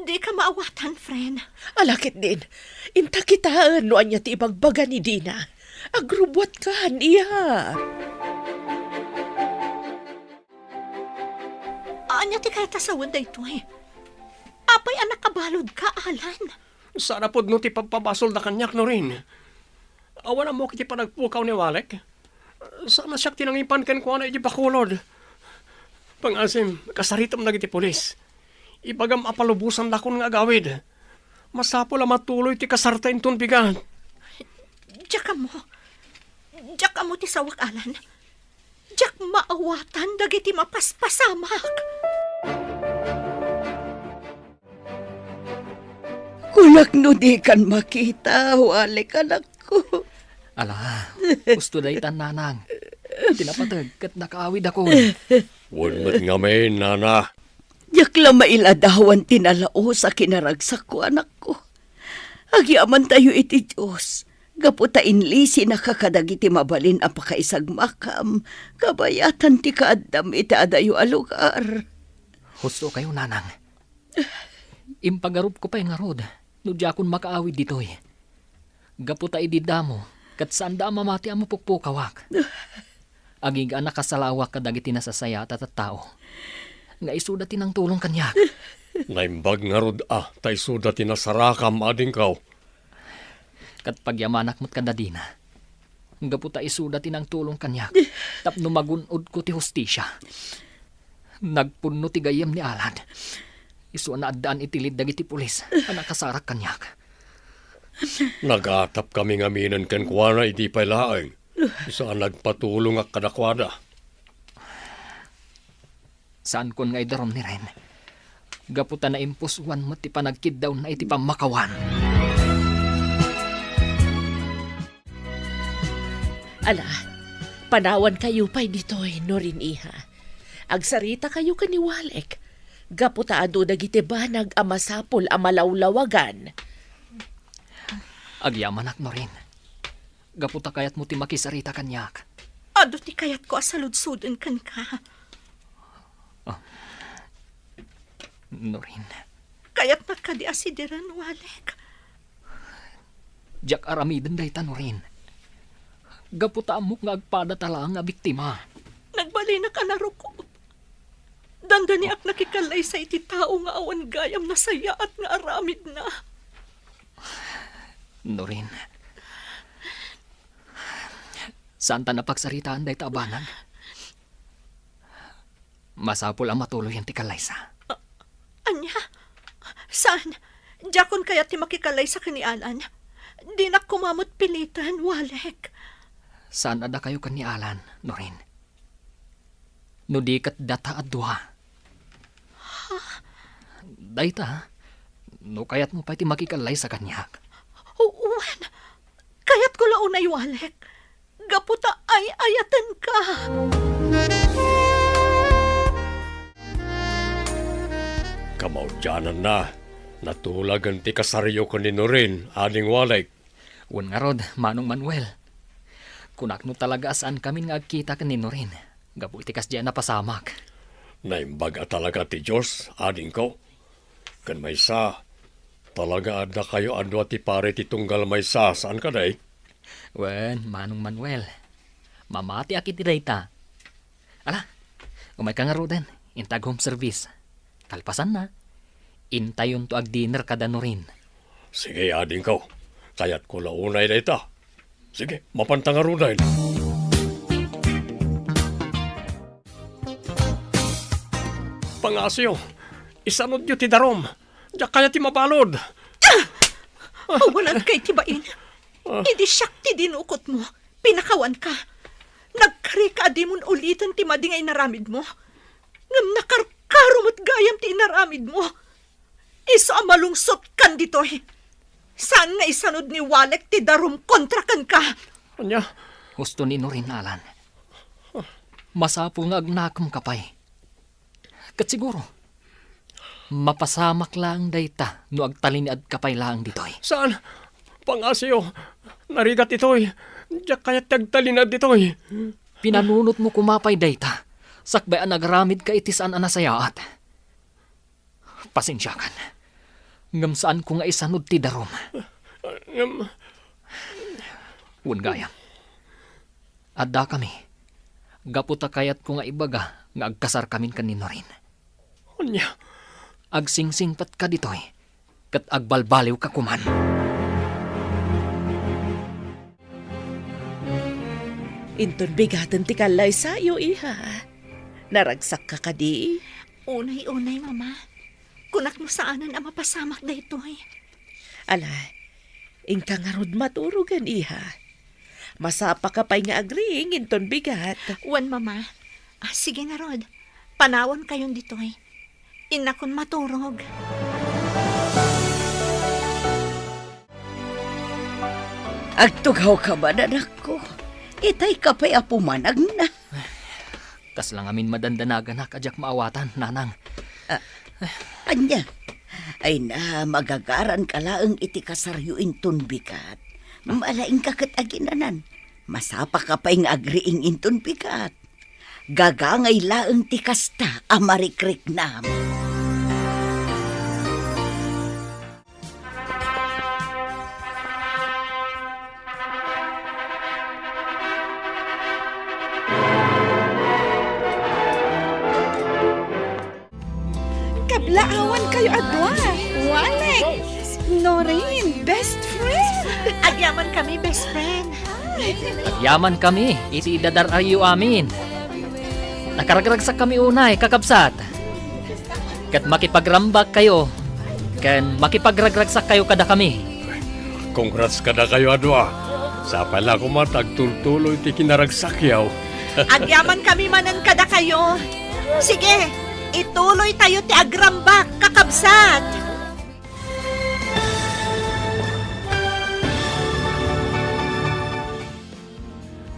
Di ka maawatan, friend. Alakit din. Inta kitaan no anya ti ibagbaga ni Dina. Agrubwat ka, iha. Anya ti kaya tasawan da ito eh. Apay anak kabalod ka, Alan. Sana po no ti pagpabasol na kanyak no rin. Awan mo kiti panagpukaw ni Walek. Sana siyak tinangipan kan ko na iti bakulod. Pangasim, kasaritom na iti polis. Ibagam apalubusan lakon nga agawid. Masapol ang matuloy ti kasarta inton bigan. Diyak mo. Diyak mo ti sawak, Alan. Diyak Maawatan dagiti mapaspasamak. Kulak no di kan makita, walik anak ko. Ala, gusto day nanang. Tinapatag kat nakaawid ako. Wan mat nga may, nana. Yakla mailadawan tinalao sa kinaragsak ko, anak ko. Agyaman tayo iti Diyos. Gaputa inlisi nakakadagiti mabalin ang pakaisag makam. Kabayatan ti kaadam iti adayo alugar. Gusto kayo, nanang. Impagarup ko pa yung arod. No di akong makaawid ditoy. Gaputa ididamo. Kat saan da mamati ang mapukpukawak. Aging anak kasalawak kadagiti nasasaya at tao. Nga isudatin ang tulong kanyak. Naimbag nga rod tay sudatin na sarakam ading kaw. Kat pagyamanak mo't kadadina. Gaputa isudatin ang tulong kanyak. Tapno magunod ko ti hustisya. Nagpunno ti gayam ni Alad. Isu na addaan itilid dagiti pulis. Anak kasarak kanyak. Nagatap kami nga minan ken kuwana iti pailaeng. Isaan nagpatulong ak kadakwada. Saan kon nga idarom ni Ren? Gaputa na impusuan mo ti panagkid daw na iti pamakawan. Ala, panawan kayo pa'y ditoy, Norin iha. Agsarita kayo kaniwalek. Gaputa ado dagiti banag amasapol amalawlawagan. Agyamanak no rin. Gaputa kayat mo ti makisarita kanyak. Ado ti kayat ko asaludsuden kan ka. No rin. Kayat nakadi asideran, Walek. Jak aramiden day ta no rin. Gaputa amok nga agpada tala nga biktima. Nagbali na ka na ruko. Dandani ak nakikalay sa iti tao nga awan gayam na saya at nga aramid na. No rin. Saan ta napagsaritaan day ta abanag? Masapol ang matuloy ang tikalay sa. Anya? Saan? Jakon kaya ti makikalay sa kanialan? Di na kumamot pilitan, Walek. Saan ada kayo kanialan, Norin? No di kat data at duha. Dayta, no kayat mo pa iti makikalay sa kanyak. Uwan, kayat ko launay, Walek. Gaputa ay ayatan ka. Kamaudyanan na. Natulagan ti kasaryo ko ni Norin, ading walay. Un nga rod, Manong Manuel. Kunak no talaga saan kami nga agkita ka ni Norin. Gabu iti kas diyan na pasamak. Naimbag talaga ti Diyos, ading ko. Kan may sa, talaga adda kayo ando ti pare ti tunggal may sa, saan ka day? Wen, Manong Manuel. Mamati akit dayta. Ala, umay ka nga roden. Intag home service. Kalpasan na. Intayon to ag dinner kada Norin. Sige, ading ko. Kayat ko launay na ita. Sige, mapantang aruday. Pangasyo, isanod nyo ti darom. Diyak kaya ti mabalod. Awalan kay tibain. Idi siyak ti dinukot mo. Pinakawan ka. Nagkari ka di mon ulitan ti madingay naramid mo. Ngam nakarkarumot gayam ti inaramid mo. Isa malungsot kan ditoy. Saan nga isanod ni Walek ti darum kontra kan ka? Anya? Gusto ni Norin Alan. Masapo nga agnakam kapay. Kat siguro, mapasamak lang dayta no agtalin at kapay lang ditoy. Saan? Pangasyo, narigat ito'y. Diyak kaya tagtalinad ito'y. Pinanunot mo kumapay dayta. Sakbayan nagramid ka itisaan anasayaat. Pasensya kan. Ngam saan ko nga isanod ti darom. Un gayam. Adda kami. Gaputa kayat ko nga ibaga nga agkasar kamin kanino rin. Anya? Agsingsingpat ka ditoy. Kat agbalbaliw ka kuman. Inton bigatan ti kalay sayo, iha. Naragsak ka kadi. Unay-unay, mama. Kunak mo saanan ang mapasamak da ito'y. Ala, ingka nga rod maturugan, iha. Masapa ka pa'y nga agring, inton bigat. Wan, mama. Sige nga, Rod. Panawon kayon ditoy. Inakon maturog. Agtugaw ka ba, anak ko? Itay ka pa'y apumanag na. Kas lang amin madandanagan na kadyak maawatan, nanang. Anya, ay na magagaran ka laang iti kasaryuin tunbikat. Malaing kakat aginanan. Masapa ka pa'y agriing intun bikat. Gagangay laang ti kasta amarikrik nam. Kablaawan kayo adwa. Walek. Noreen, best friend. Agyaman kami, best friend. Yaman kami, iti idadarayo amin. Nakaragragsak kami unay, kakabsat. Kat makipagrambak kayo, kan makipagragragsak kayo kada kami. Congrats ka na kayo, Adwa. Sa pala ko matagtultuloy ti kinaragsakyaw. Agyaman kami manan kada kayo. Sige, ituloy tayo ti agrambak, kakabsat.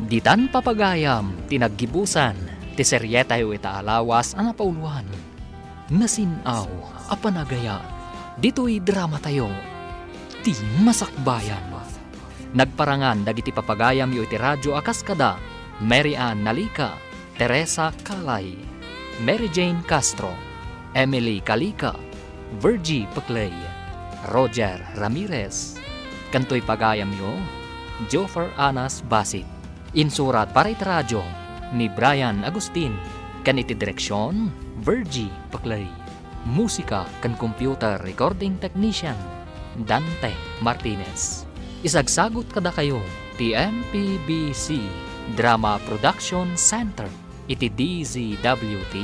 Ditan papagayam, tinaggibusan, ti serye tayo itaalawas ang napauluan. Nasinaw, apanagaya, dito'y drama tayo, ti masakbayan. Nagparangan dagiti papagayam yo iti radyo akaskada, Mary Ann Nalika, Teresa Kalay, Mary Jane Castro, Emily Kalika, Virgie Paclay, Roger Ramirez, kanto'y pagayam yo, Jofer Anas Basit. Insurat para iti radyo ni Brian Agustin, kan iti direksyon, Virgie Paclay. Musika kan computer recording technician, Dante Martinez. Isagsagot kada kayo, ti MPBC Drama Production Center, iti DZWT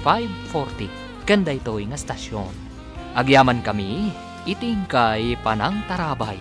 540, kanda ito nga stasyon. Agyaman kami, iting kay Panang Tarabay.